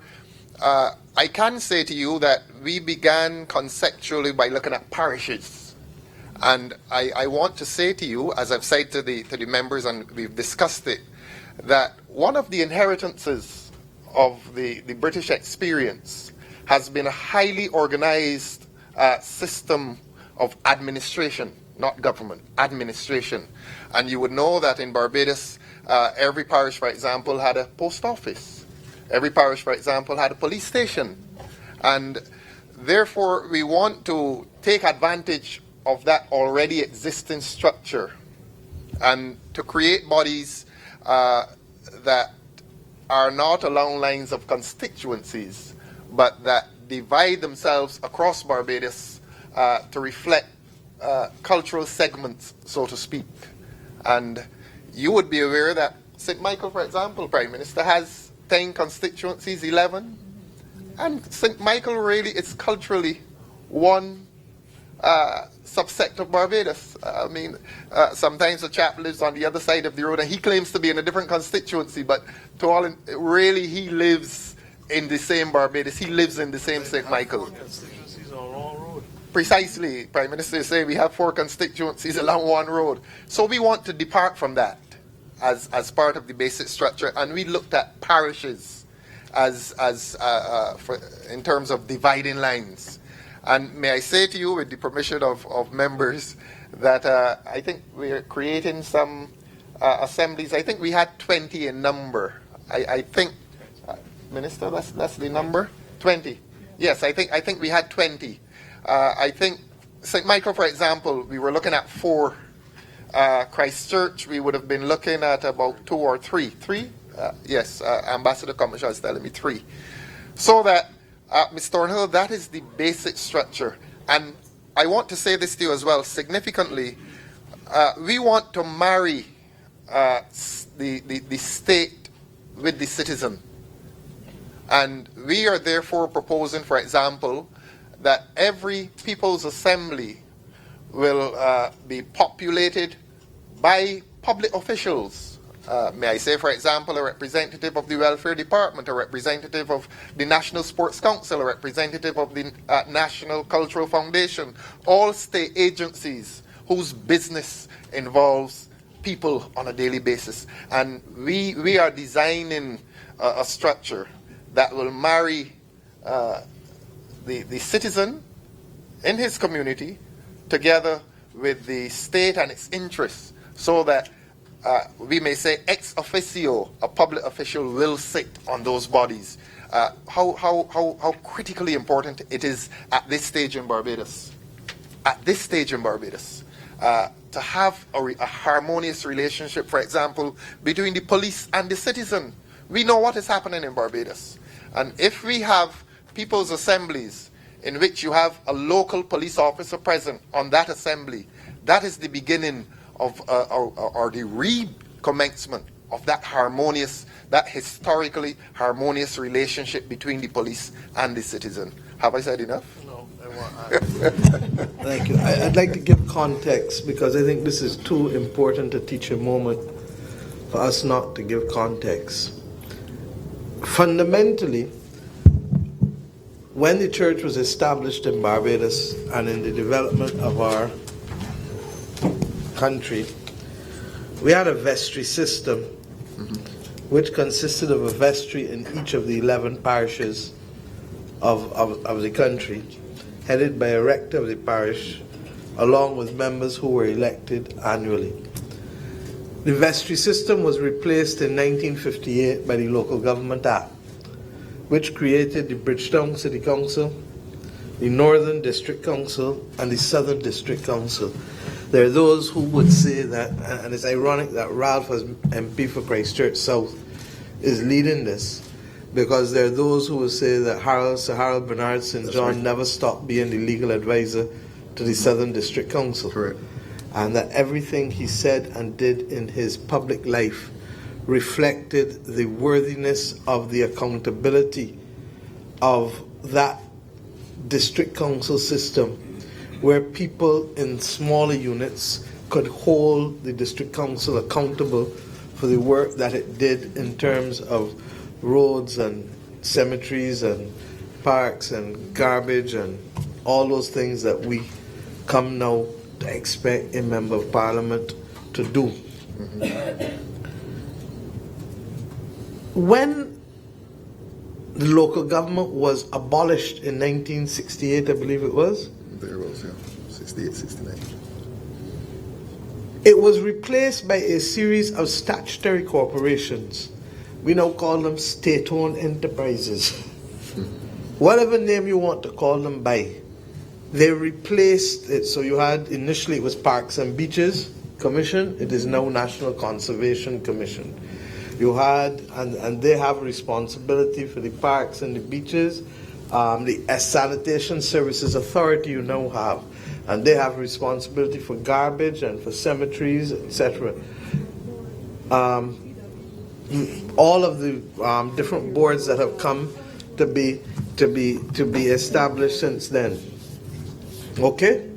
I can say to you that we began conceptually by looking at parishes. And I want to say to you, as I've said to the members, and we've discussed it, that one of the inheritances of the British experience has been a highly organized system of administration, not government, administration. And you would know that in Barbados, every parish, for example, had a post office. Every parish, for example, had a police station. And therefore, we want to take advantage of that already existing structure and to create bodies that are not along lines of constituencies, but that divide themselves across Barbados to reflect cultural segments, so to speak. And you would be aware that St. Michael, for example, Prime Minister, has 10 constituencies, 11. And St. Michael really is culturally one subsect of Barbados. I mean, sometimes the chap lives on the other side of the road and he claims to be in a different constituency, but to all really he lives in the same Barbados. He lives in the same St. Michael. Constituencies on one road. Precisely. Prime Minister is saying we have 4 constituencies along one road. So we want to depart from that as part of the basic structure, and we looked at parishes in terms of dividing lines. And may I say to you, with the permission of members, that I think we're creating some assemblies. I think we had 20 in number. I think, Minister, that's the number? 20. Yes, I think we had 20. I think St. Michael, for example, we were looking at 4. Christchurch, we would have been looking at about 2 or 3. 3? Yes, Ambassador Commissioner is telling me 3. So that, Ms. Thornhill, that is the basic structure. And I want to say this to you as well, significantly, we want to marry the state with the citizen. And we are therefore proposing, for example, that every People's Assembly will be populated by public officials. May I say, for example, a representative of the Welfare Department, a representative of the National Sports Council, a representative of the National Cultural Foundation, all state agencies whose business involves people on a daily basis. And we are designing a structure that will marry the citizen in his community together with the state and its interests, so that we may say ex officio, a public official will sit on those bodies. How critically important it is at this stage in Barbados, to have a harmonious relationship, for example, between the police and the citizen. We know what is happening in Barbados. And if we have people's assemblies in which you have a local police officer present on that assembly, that is the beginning of or the recommencement of that harmonious, that historically harmonious relationship between the police and the citizen. Have I said enough? No, I want. Thank you. I'd like to give context, because I think this is too important a teacher moment for us not to give context. Fundamentally, when the church was established in Barbados and in the development of our country, we had a vestry system which consisted of a vestry in each of the 11 parishes of the country, headed by a rector of the parish, along with members who were elected annually. The vestry system was replaced in 1958 by the Local Government Act, which created the Bridgetown City Council, the Northern District Council, and the Southern District Council. There are those who would say that, and it's ironic that Ralph, as MP for Christchurch South, is leading this, because there are those who would say that Sir Harold Bernard St. John never stopped being the legal advisor to the Southern District Council. Correct. And that everything he said and did in his public life reflected the worthiness of the accountability of that district council system, where people in smaller units could hold the district council accountable for the work that it did in terms of roads and cemeteries and parks and garbage and all those things that we come now to expect a member of parliament to do. When the local government was abolished in 1968, I believe it was. There was, yeah, 68, 69. It was replaced by a series of statutory corporations. We now call them state-owned enterprises. Whatever name you want to call them by. They replaced it. So you had, initially it was Parks and Beaches Commission. It is now National Conservation Commission. You had, and they have responsibility for the parks and the beaches. The Sanitation Services Authority you now have, and they have responsibility for garbage and for cemeteries, etc. All of the different boards that have come to be established since then. Okay?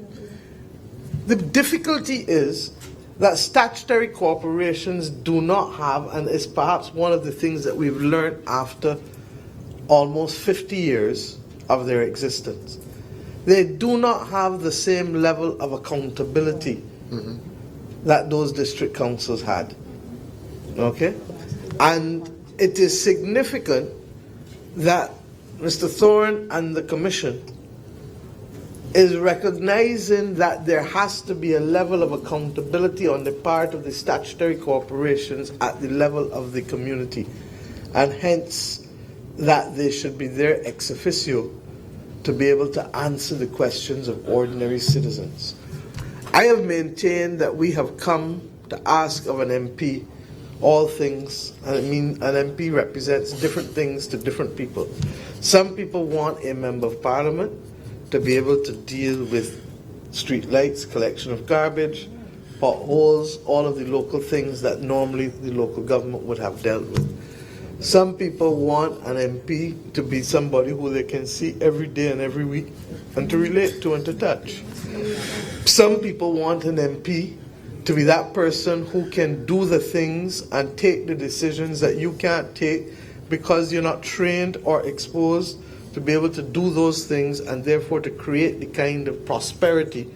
The difficulty is that statutory corporations do not have, and is perhaps one of the things that we've learned after almost 50 years of their existence. They do not have the same level of accountability that those district councils had. Okay? And it is significant that Mr. Thorne and the Commission is recognizing that there has to be a level of accountability on the part of the statutory corporations at the level of the community, and hence that they should be there ex officio to be able to answer the questions of ordinary citizens. I have maintained that we have come to ask of an MP all things, and I mean an MP represents different things to different people. Some people want a member of parliament to be able to deal with street lights, collection of garbage, potholes, all of the local things that normally the local government would have dealt with. Some people want an MP to be somebody who they can see every day and every week and to relate to and to touch. Some people want an MP to be that person who can do the things and take the decisions that you can't take because you're not trained or exposed to be able to do those things, and therefore to create the kind of prosperity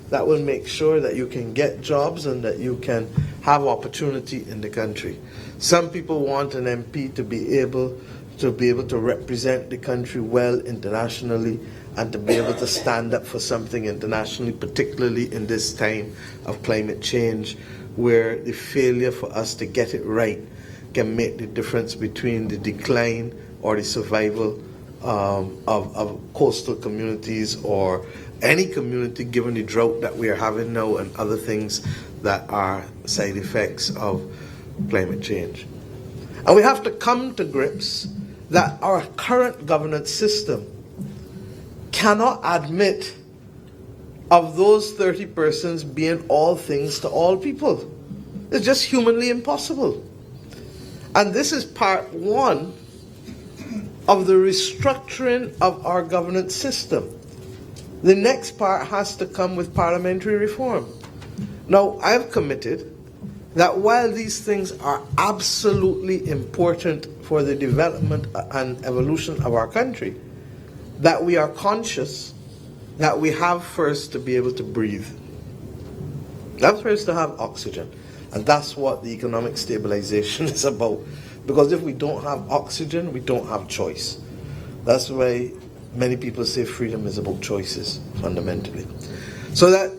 that will make sure that you can get jobs and that you can have opportunity in the country. Some people want an MP to be able to represent the country well internationally and to be able to stand up for something internationally, particularly in this time of climate change, where the failure for us to get it right can make the difference between the decline or the survival of coastal communities or any community, given the drought that we are having now and other things that are side effects of climate change. And we have to come to grips that our current governance system cannot admit of those 30 persons being all things to all people. It's just humanly impossible. And this is part one of the restructuring of our governance system. The next part has to come with parliamentary reform. Now, I've committed that while these things are absolutely important for the development and evolution of our country, that we are conscious that we have first to be able to breathe. That's first to have oxygen. And that's what the economic stabilization is about. Because if we don't have oxygen, we don't have choice. That's why many people say freedom is about choices, fundamentally. So that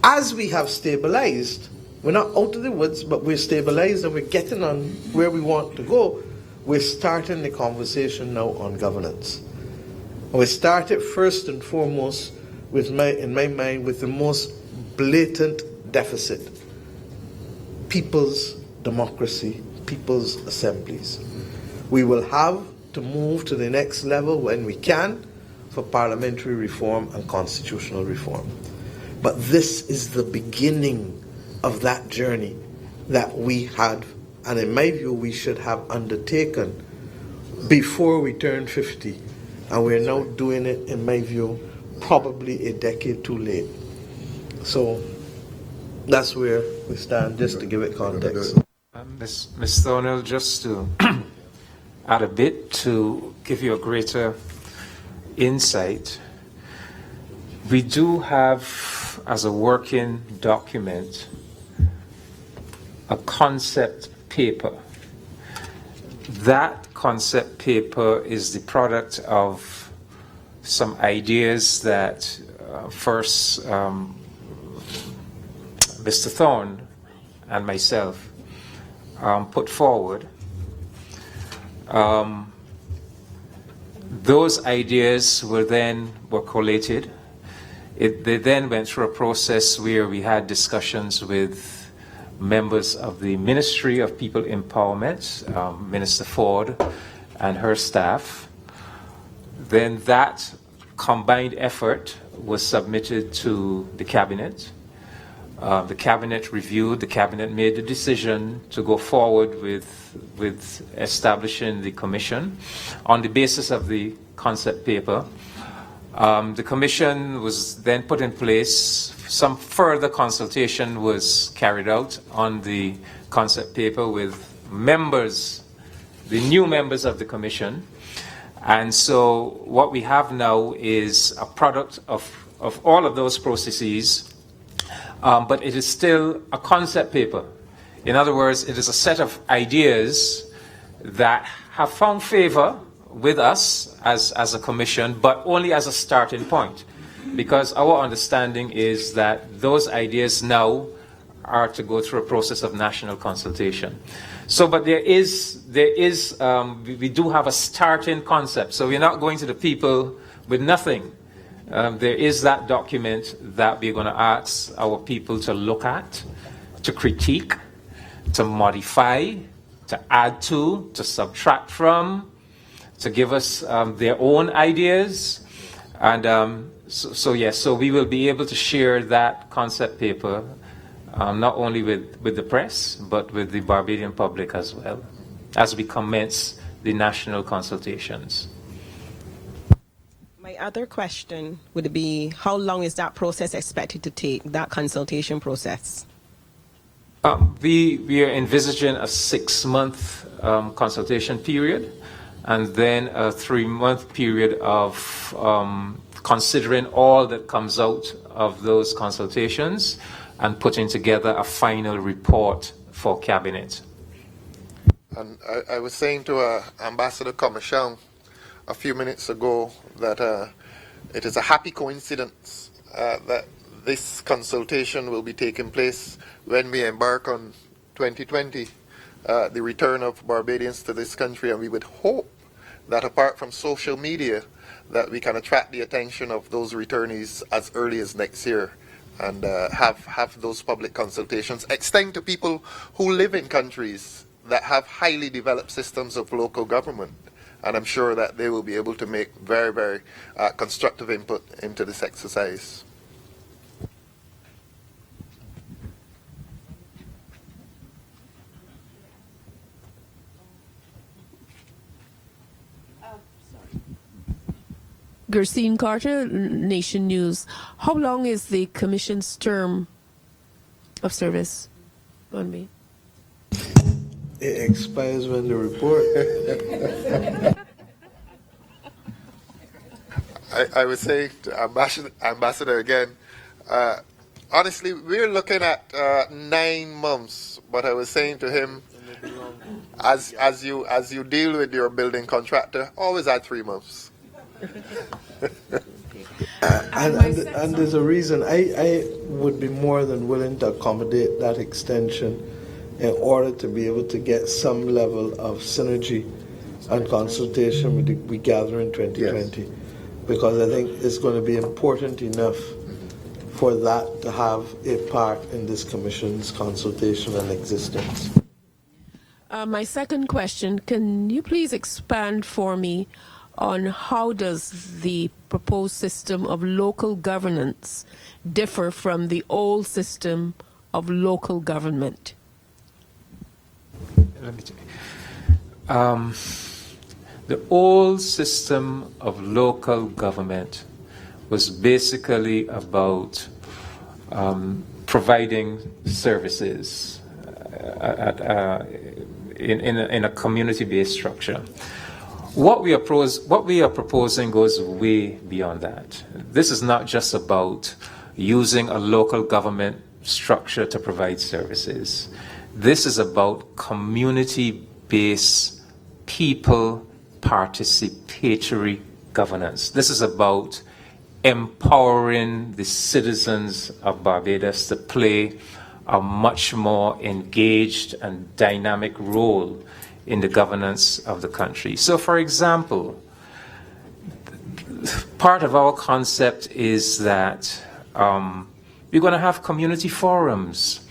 as we have stabilized, we're not out of the woods, but we're stabilized and we're getting on where we want to go. We're starting the conversation now on governance. We started first and foremost, in my mind, with the most blatant deficit. People's democracy, people's assemblies. We will have to move to the next level when we can for parliamentary reform and constitutional reform. But this is the beginning of that journey that we had, and in my view, we should have undertaken before we turned 50. And we're now doing it, in my view, probably a decade too late. So that's where we stand, just to give it context. Ms. Thorne, just to add a bit to give you a greater insight, we do have as a working document a concept paper. That concept paper is the product of some ideas that first Mr. Thorne and myself put forward. Those ideas were collated. They then went through a process where we had discussions with members of the Ministry of People Empowerment, Minister Ford and her staff. Then that combined effort was submitted to the Cabinet. The Cabinet reviewed, the Cabinet made the decision to go forward with establishing the Commission on the basis of the concept paper. The Commission was then put in place. Some further consultation was carried out on the concept paper with members, the new members of the Commission. And so what we have now is a product of all of those processes, but it is still a concept paper. In other words, it is a set of ideas that have found favor with us as a commission, but only as a starting point. Because our understanding is that those ideas now are to go through a process of national consultation. So, but we do have a starting concept. So we're not going to the people with nothing. There is that document that we're going to ask our people to look at, to critique, to modify, to add to subtract from, to give us their own ideas. And so we will be able to share that concept paper not only with the press, but with the Barbadian public as well, as we commence the national consultations. My other question would be, how long is that process expected to take, that consultation process? We are envisaging a 6-month consultation period, and then a 3-month period of considering all that comes out of those consultations and putting together a final report for Cabinet. And I was saying to Ambassador Commichon a few minutes ago that it is a happy coincidence that this consultation will be taking place when we embark on 2020, the return of Barbadians to this country, and we would hope that apart from social media, that we can attract the attention of those returnees as early as next year and have those public consultations extend to people who live in countries that have highly developed systems of local government. And I'm sure that they will be able to make very, very constructive input into this exercise. Gerstine Carter, Nation News. How long is the Commission's term of service going to be? It expires when the report. I was saying to Ambassador again, honestly, we're looking at 9 months, but I was saying to him, as you deal with your building contractor, always add 3 months. And there's a reason. I would be more than willing to accommodate that extension in order to be able to get some level of synergy and consultation with we gather in 2020. Yes. Because I think it's going to be important enough for that to have a part in this commission's consultation and existence. My second question, can you please expand for me on how does the proposed system of local governance differ from the old system of local government? Let me tell you. The old system of local government was basically about providing services in a community-based structure. What we are proposing goes way beyond that. This is not just about using a local government structure to provide services. This is about community-based, people participatory governance. This is about empowering the citizens of Barbados to play a much more engaged and dynamic role in the governance of the country. So, for example, part of our concept is that we're going to have community forums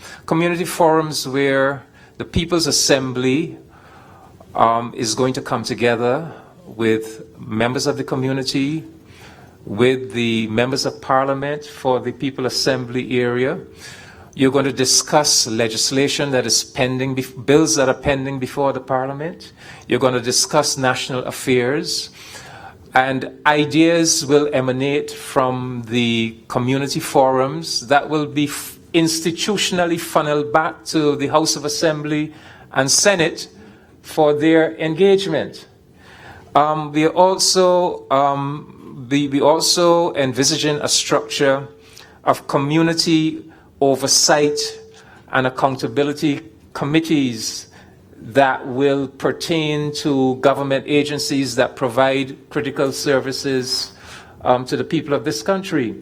where the People's Assembly is going to come together with members of the community, with the members of Parliament for the People's Assembly area. You're going to discuss legislation that is pending, bills that are pending before the Parliament. You're going to discuss national affairs. And ideas will emanate from the community forums that will be institutionally funneled back to the House of Assembly and Senate for their engagement. We also envisaging a structure of community oversight and accountability committees that will pertain to government agencies that provide critical services to the people of this country.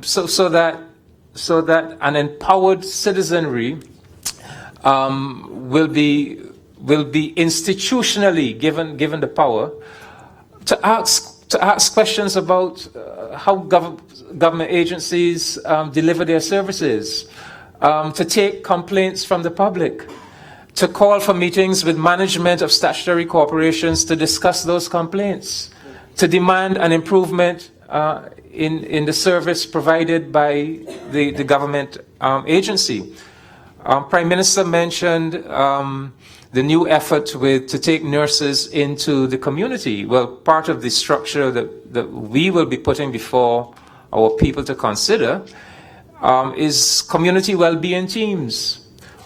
So that an empowered citizenry will be institutionally given the power to ask questions about how government agencies deliver their services, to take complaints from the public, to call for meetings with management of statutory corporations to discuss those complaints, to demand an improvement in the service provided by the government agency. Prime Minister mentioned the new effort to take nurses into the community. Well, part of the structure that we will be putting before our people to consider is community well-being teams,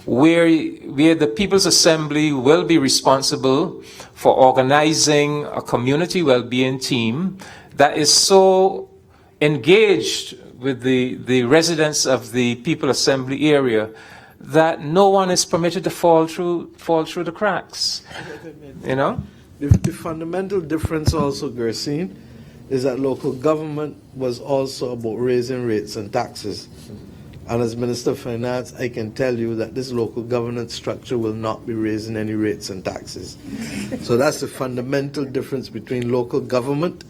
where the People's Assembly will be responsible for organizing a community well-being team that is so engaged with the residents of the People's Assembly area that no one is permitted to fall through the cracks. You know? The fundamental difference also, Erskine, is that local government was also about raising rates and taxes. And as Minister of Finance, I can tell you that this local governance structure will not be raising any rates and taxes. So that's the fundamental difference between local government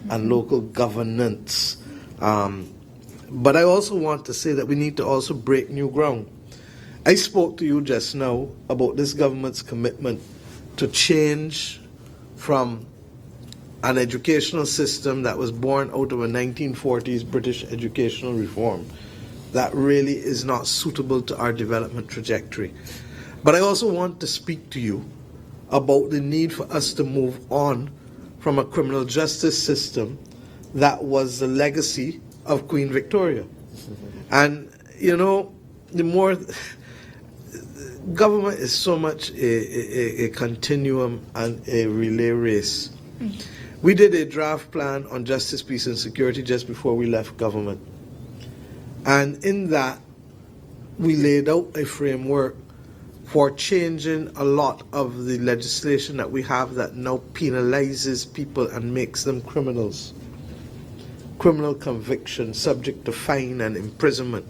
and local governance. But I also want to say that we need to also break new ground. I spoke to you just now about this government's commitment to change from an educational system that was born out of a 1940s British educational reform that really is not suitable to our development trajectory. But I also want to speak to you about the need for us to move on from a criminal justice system that was the legacy of Queen Victoria. And, you know, the more... government is so much a continuum and a relay race. We did a draft plan on justice, peace, and security just before we left government. And in that, we laid out a framework for changing a lot of the legislation that we have that now penalizes people and makes them criminals. Criminal conviction subject to fine and imprisonment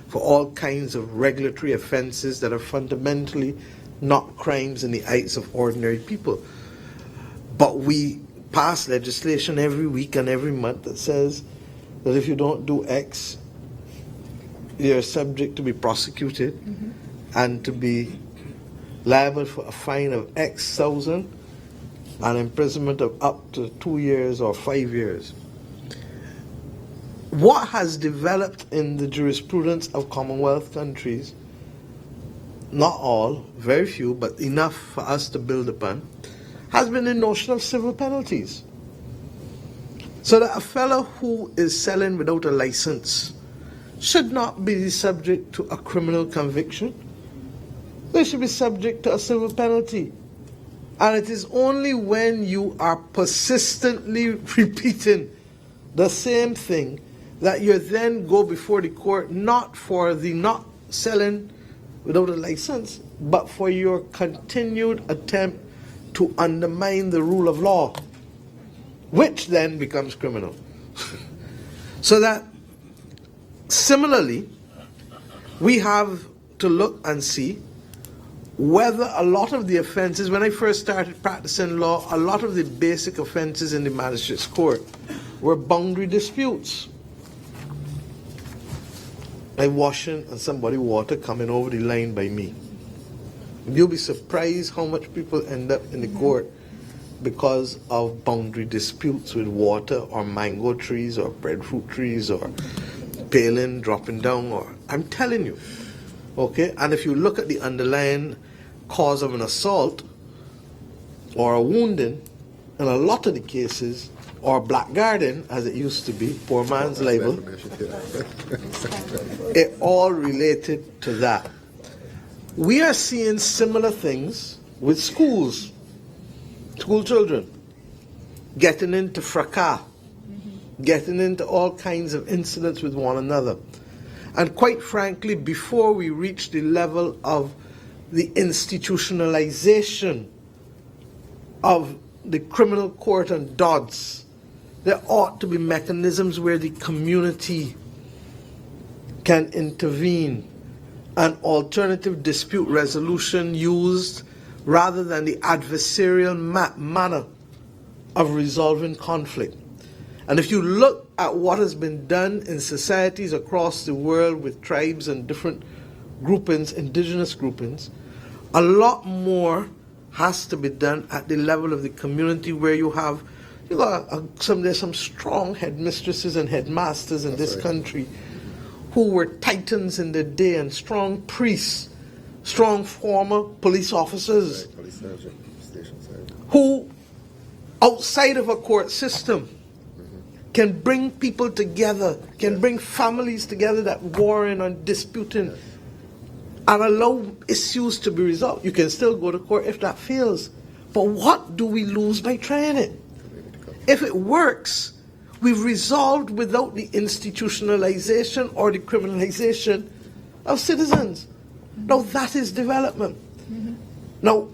for all kinds of regulatory offenses that are fundamentally not crimes in the eyes of ordinary people. But we pass legislation every week and every month that says that if you don't do X, you're subject to be prosecuted and to be liable for a fine of X thousand and imprisonment of up to 2 years or 5 years. What has developed in the jurisprudence of Commonwealth countries, not all, very few, but enough for us to build upon, has been the notion of civil penalties. So that a fellow who is selling without a license should not be subject to a criminal conviction. They should be subject to a civil penalty. And it is only when you are persistently repeating the same thing that you then go before the court, not for the not selling without a license, but for your continued attempt to undermine the rule of law, which then becomes criminal. So that, similarly, we have to look and see whether a lot of the offenses, when I first started practicing law, a lot of the basic offenses in the magistrate's court were boundary disputes. I'm washing and somebody water coming over the line by me. You'll be surprised how much people end up in the court because of boundary disputes with water or mango trees or breadfruit trees or paling dropping down, or I'm telling you. Okay? And if you look at the underlying cause of an assault or a wounding, in a lot of the cases, or blackguarding, as it used to be, poor man's libel, it all related to that. We are seeing similar things with schools, school children, getting into fracas, getting into all kinds of incidents with one another. And quite frankly, before we reach the level of the institutionalization of the criminal court and DODs, there ought to be mechanisms where the community can intervene, an alternative dispute resolution used rather than the adversarial manner of resolving conflict. And if you look at what has been done in societies across the world with tribes and different groupings, indigenous groupings, a lot more has to be done at the level of the community, where you have there's some strong headmistresses and headmasters in this country who were titans in their day, and strong priests, strong former police officers, who, outside of a court system, can bring people together, can bring families together that warring and disputing, and allow issues to be resolved. You can still go to court if that fails. But what do we lose by trying it? If it works, we've resolved without the institutionalization or the criminalization of citizens. Now that is development. Now,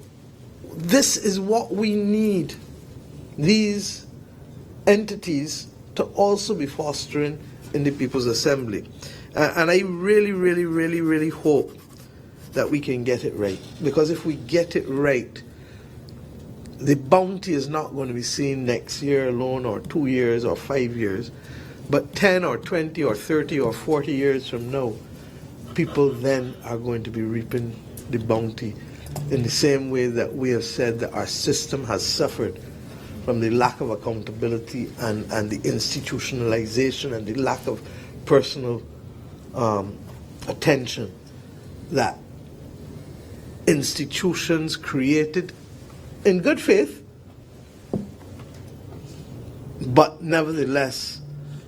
this is what we need these entities to also be fostering in the People's Assembly. And I really, really, really, really hope that we can get it right. Because if we get it right, the bounty is not going to be seen next year alone, or 2 years, or 5 years, but 10 or 20 or 30 or 40 years from now, people then are going to be reaping the bounty in the same way that we have said that our system has suffered from the lack of accountability and the institutionalization and the lack of personal attention that institutions created in good faith, but nevertheless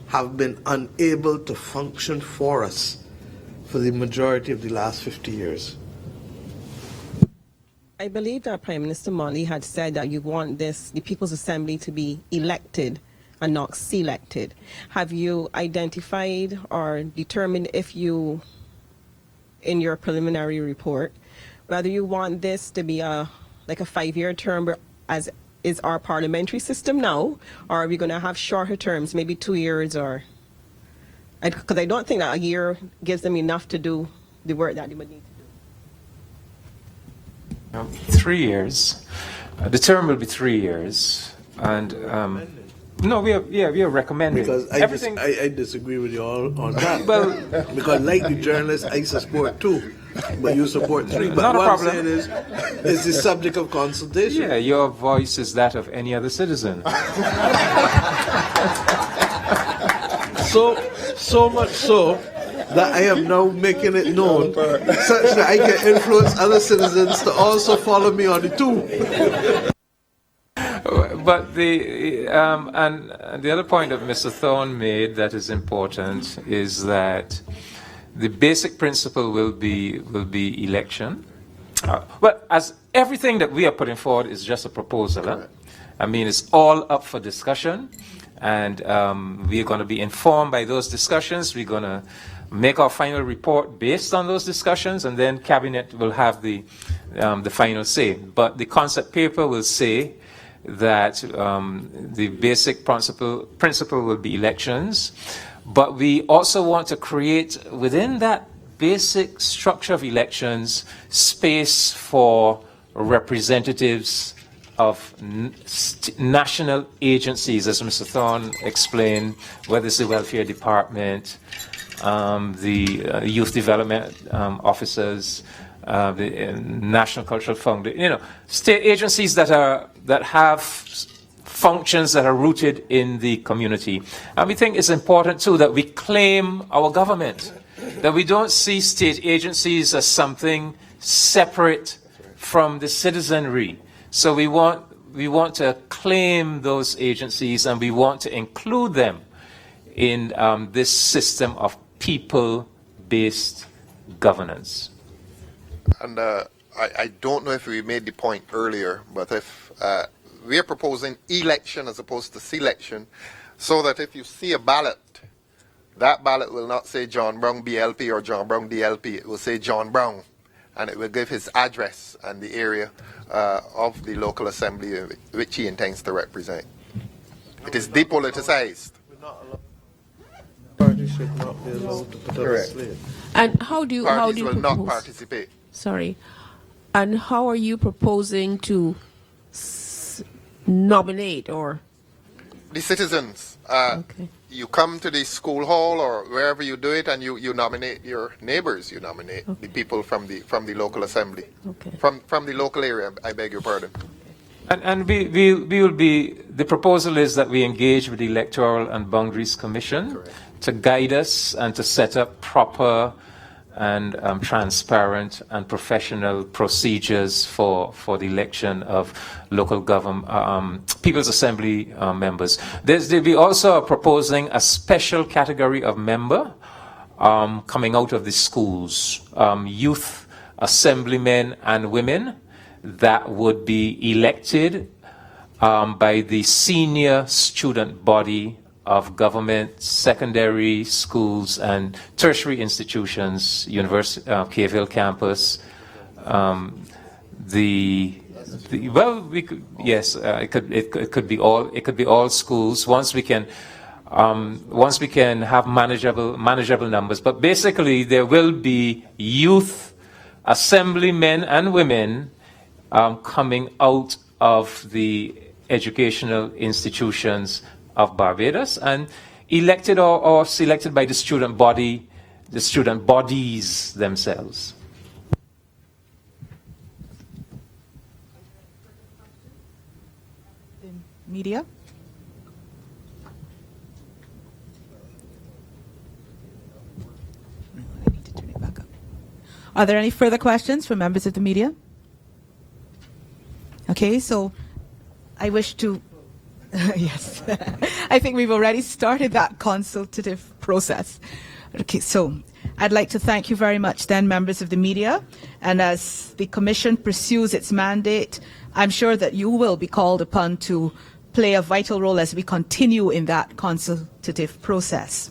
have been unable to function for us for the majority of the last 50 years. I believe that Prime Minister Mottely had said that you want the People's Assembly to be elected and not selected. Have you identified or determined if you, in your preliminary report, whether you want this to be like a 5-year term as is our parliamentary system now, or are we going to have shorter terms, maybe 2 years, or because I don't think that a year gives them enough to do the work that they would need to do. 3 years. The term will be 3 years, and no, we are recommending Because everything. I disagree with you all on that. Well, because like the journalists, I support 2, but you support 3. But Not a what problem. I'm saying is the subject of consultation. yeah, your voice is that of any other citizen. So much so that I am now making it known such that I can influence other citizens to also follow me on the 2. But and the other point that Mr. Thorne made that is important is that the basic principle will be election. Well, as everything that we are putting forward is just a proposal. Huh? I mean, it's all up for discussion, and we are going to be informed by those discussions. We're going to make our final report based on those discussions, and then Cabinet will have the final say. But the concept paper will say that the basic principle will be elections, but we also want to create within that basic structure of elections space for representatives of national agencies, as Mr. Thorne explained, whether it's the Welfare Department, the Youth Development Officers, the National Cultural Fund, state agencies that have functions that are rooted in the community. And we think it's important too that we claim our government, that we don't see state agencies as something separate from the citizenry. So we want to claim those agencies, and we want to include them in this system of people-based governance. And I don't know if we made the point earlier, but if we are proposing election as opposed to selection, so that if you see a ballot, that ballot will not say John Brown BLP or John Brown DLP. It will say John Brown, and it will give his address and the area of the local assembly which he intends to represent. It is depoliticized. Parties should not be allowed to put up a slate. And how do you Parties will not propose? participate. Sorry. And how are you proposing to nominate or? The citizens. Okay. You come to the school hall or wherever you do it, and you nominate your neighbors. You nominate the people from the local assembly, Okay. from the local area. I beg your pardon. And we will be, the proposal is that we engage with the Electoral and Boundaries Commission to guide us and to set up proper and transparent and professional procedures for the election of local government, People's Assembly members. We also are proposing a special category of member coming out of the schools, youth assemblymen and women that would be elected by the senior student body of government, secondary schools, and tertiary institutions, university, KVL campus. It could be all schools. Once we can have manageable numbers. But basically, there will be youth assemblymen and women coming out of the educational institutions of Barbados and elected or selected by the student body, the student bodies themselves. Media? I need to turn it back up. Are there any further questions from members of the media? Okay, so I wish to, yes, I think we've already started that consultative process. Okay, so I'd like to thank you very much then, members of the media. And as the Commission pursues its mandate, I'm sure that you will be called upon to play a vital role as we continue in that consultative process.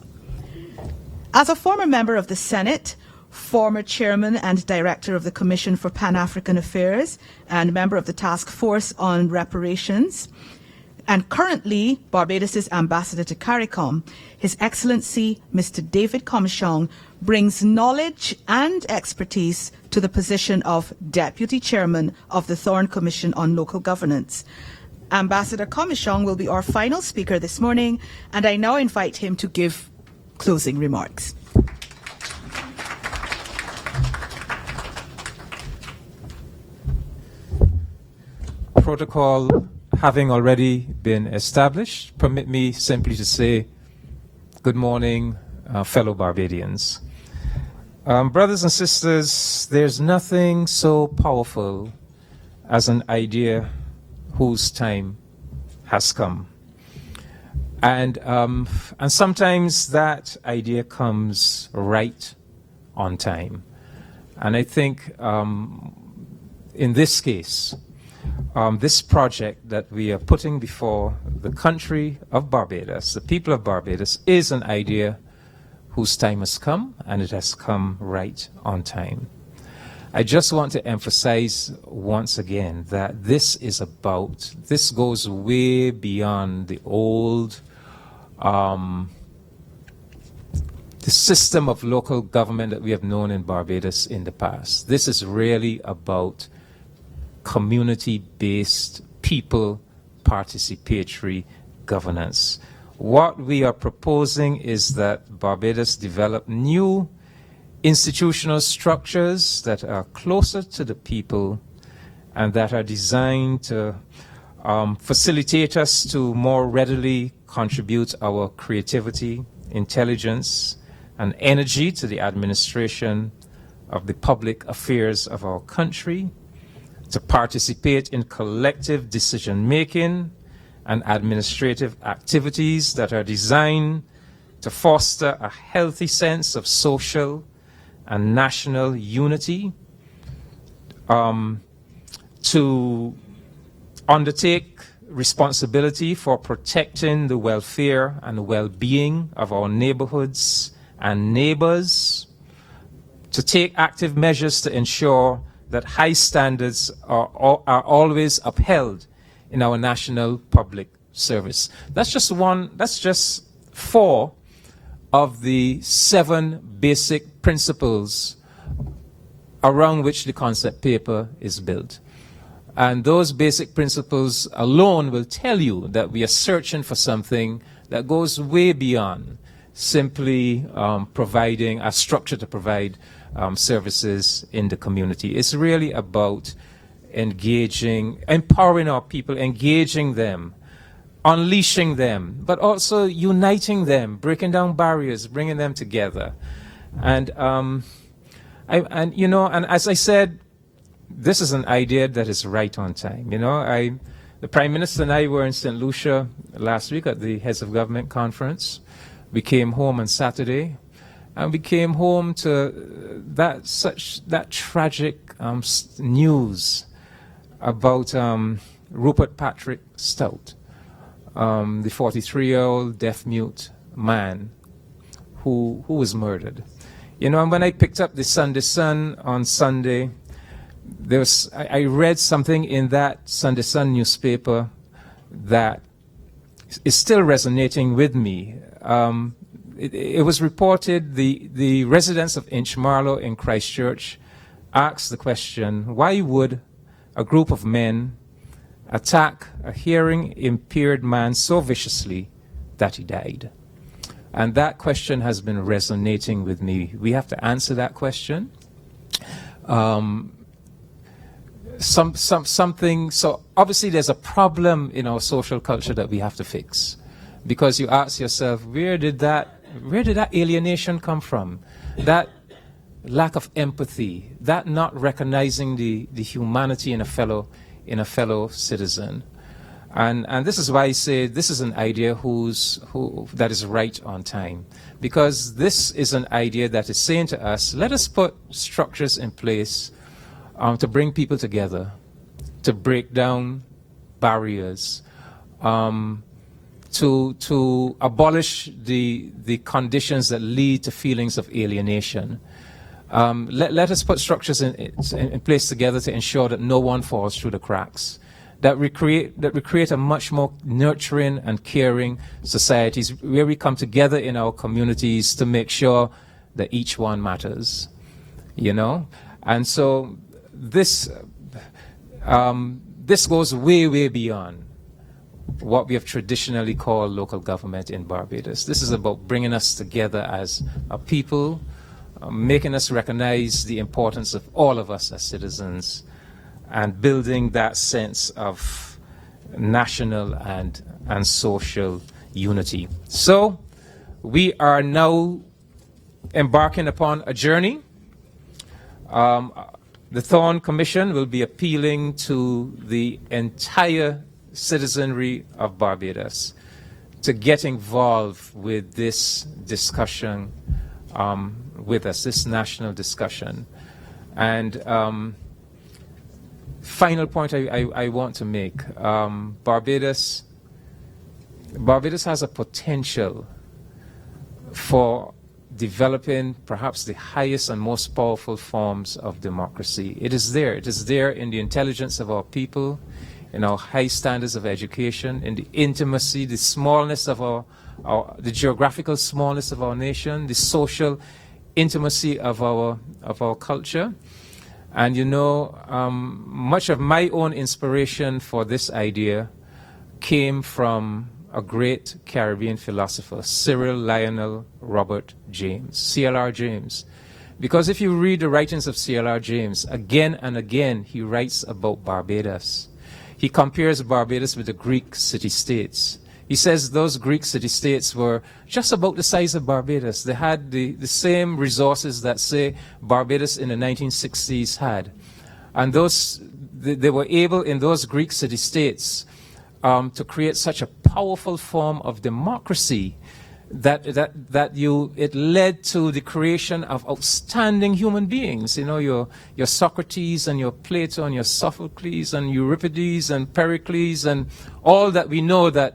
As a former member of the Senate, former chairman and director of the Commission for Pan-African Affairs, and member of the Task Force on Reparations, and currently Barbados' ambassador to CARICOM, His Excellency Mr. David Comishong brings knowledge and expertise to the position of Deputy Chairman of the Thorne Commission on Local Governance. Ambassador Comishong will be our final speaker this morning, and I now invite him to give closing remarks. Protocol having already been established, permit me simply to say good morning, fellow Barbadians. Brothers and sisters, there's nothing so powerful as an idea whose time has come. And sometimes that idea comes right on time. And I think in this case, this project that we are putting before the country of Barbados, the people of Barbados, is an idea whose time has come, and it has come right on time. I just want to emphasize once again that this goes way beyond the old, the system of local government that we have known in Barbados in the past. This is really about community-based, people participatory governance. What we are proposing is that Barbados develop new institutional structures that are closer to the people and that are designed to facilitate us to more readily contribute our creativity, intelligence, and energy to the administration of the public affairs of our country, to participate in collective decision-making and administrative activities that are designed to foster a healthy sense of social and national unity, to undertake responsibility for protecting the welfare and well-being of our neighborhoods and neighbors, to take active measures to ensure that high standards are always upheld in our national public service. That's just 4 of the 7 basic principles around which the concept paper is built. And those basic principles alone will tell you that we are searching for something that goes way beyond simply providing a structure to provide services in the community. It's really about engaging, empowering our people, engaging them, unleashing them, but also uniting them, breaking down barriers, bringing them together. And as I said, this is an idea that is right on time. The Prime Minister and I were in St. Lucia last week at the Heads of Government Conference. We came home on Saturday, and we came home to that tragic news about Rupert Patrick Stout, the 43-year-old deaf-mute man who was murdered. And when I picked up the Sunday Sun on Sunday, I read something in that Sunday Sun newspaper that is still resonating with me. It was reported the residents of Inchmarlow in Christchurch asked the question, why would a group of men attack a hearing-impaired man so viciously that he died? And that question has been resonating with me. We have to answer that question. So obviously there's a problem in our social culture that we have to fix. Because you ask yourself, where did that alienation come from? That lack of empathy, that not recognizing the humanity in a fellow citizen. And this is why I say this is an idea that is right on time. Because this is an idea that is saying to us, let us put structures in place to bring people together, to break down barriers, to abolish the conditions that lead to feelings of alienation. Let us put structures in place together to ensure that no one falls through the cracks. That we create a much more nurturing and caring societies where we come together in our communities to make sure that each one matters, you know. And so this goes way, way beyond what we have traditionally called local government in Barbados. This is about bringing us together as a people, making us recognize the importance of all of us as citizens, and building that sense of national and social unity. So we are now embarking upon a journey. The Thorne Commission will be appealing to the entire citizenry of Barbados to get involved with this discussion with us, this national discussion. And final point I want to make, Barbados has a potential for developing perhaps the highest and most powerful forms of democracy. It is there. It is there in the intelligence of our people, in our high standards of education, in the intimacy, the smallness of the geographical smallness of our nation, the social intimacy of our culture. And you know, much of my own inspiration for this idea came from a great Caribbean philosopher, Cyril Lionel Robert James, C.L.R. James. Because if you read the writings of C.L.R. James, again and again, he writes about Barbados. He compares Barbados with the Greek city-states. He says those Greek city-states were just about the size of Barbados. They had the same resources that, say, Barbados in the 1960s had. And they were able, in those Greek city-states, to create such a powerful form of democracy that it led to the creation of outstanding human beings. You know, your Socrates and your Plato and your Sophocles and Euripides and Pericles and all that we know that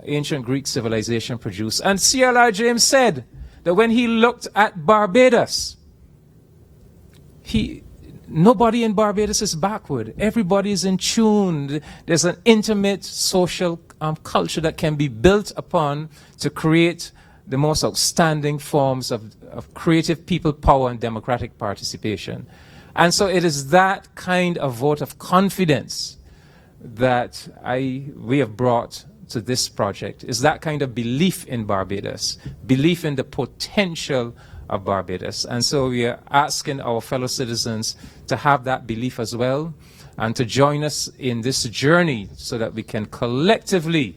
ancient Greek civilization produced. And C.L.R. James said that when he looked at Barbados, nobody in Barbados is backward. Everybody is in tune. There's an intimate social culture that can be built upon to create the most outstanding forms of creative people power and democratic participation. And so it is that kind of vote of confidence that we have brought to this project, is that kind of belief in Barbados, belief in the potential of Barbados. And so we are asking our fellow citizens to have that belief as well and to join us in this journey so that we can collectively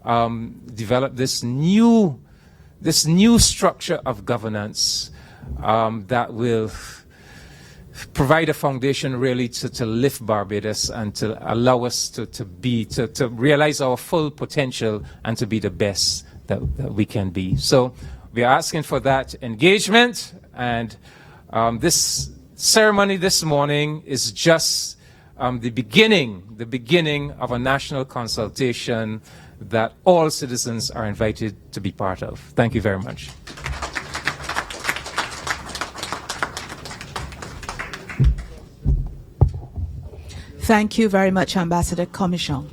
develop this new structure of governance that will provide a foundation really to lift Barbados and to allow us to realize our full potential and to be the best that we can be. So we are asking for that engagement, and this ceremony this morning is just the beginning of a national consultation that all citizens are invited to be part of. Thank you very much. Thank you very much, Ambassador Commichon.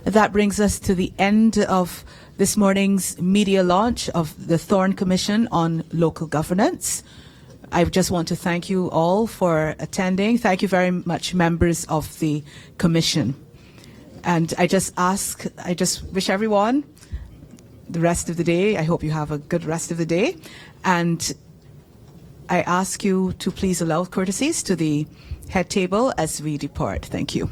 That brings us to the end of this morning's media launch of the Thorne Commission on Local Governance. I just want to thank you all for attending. Thank you very much, members of the Commission. And I just wish everyone the rest of the day. I hope you have a good rest of the day. And I ask you to please allow courtesies to the head table as we depart. Thank you.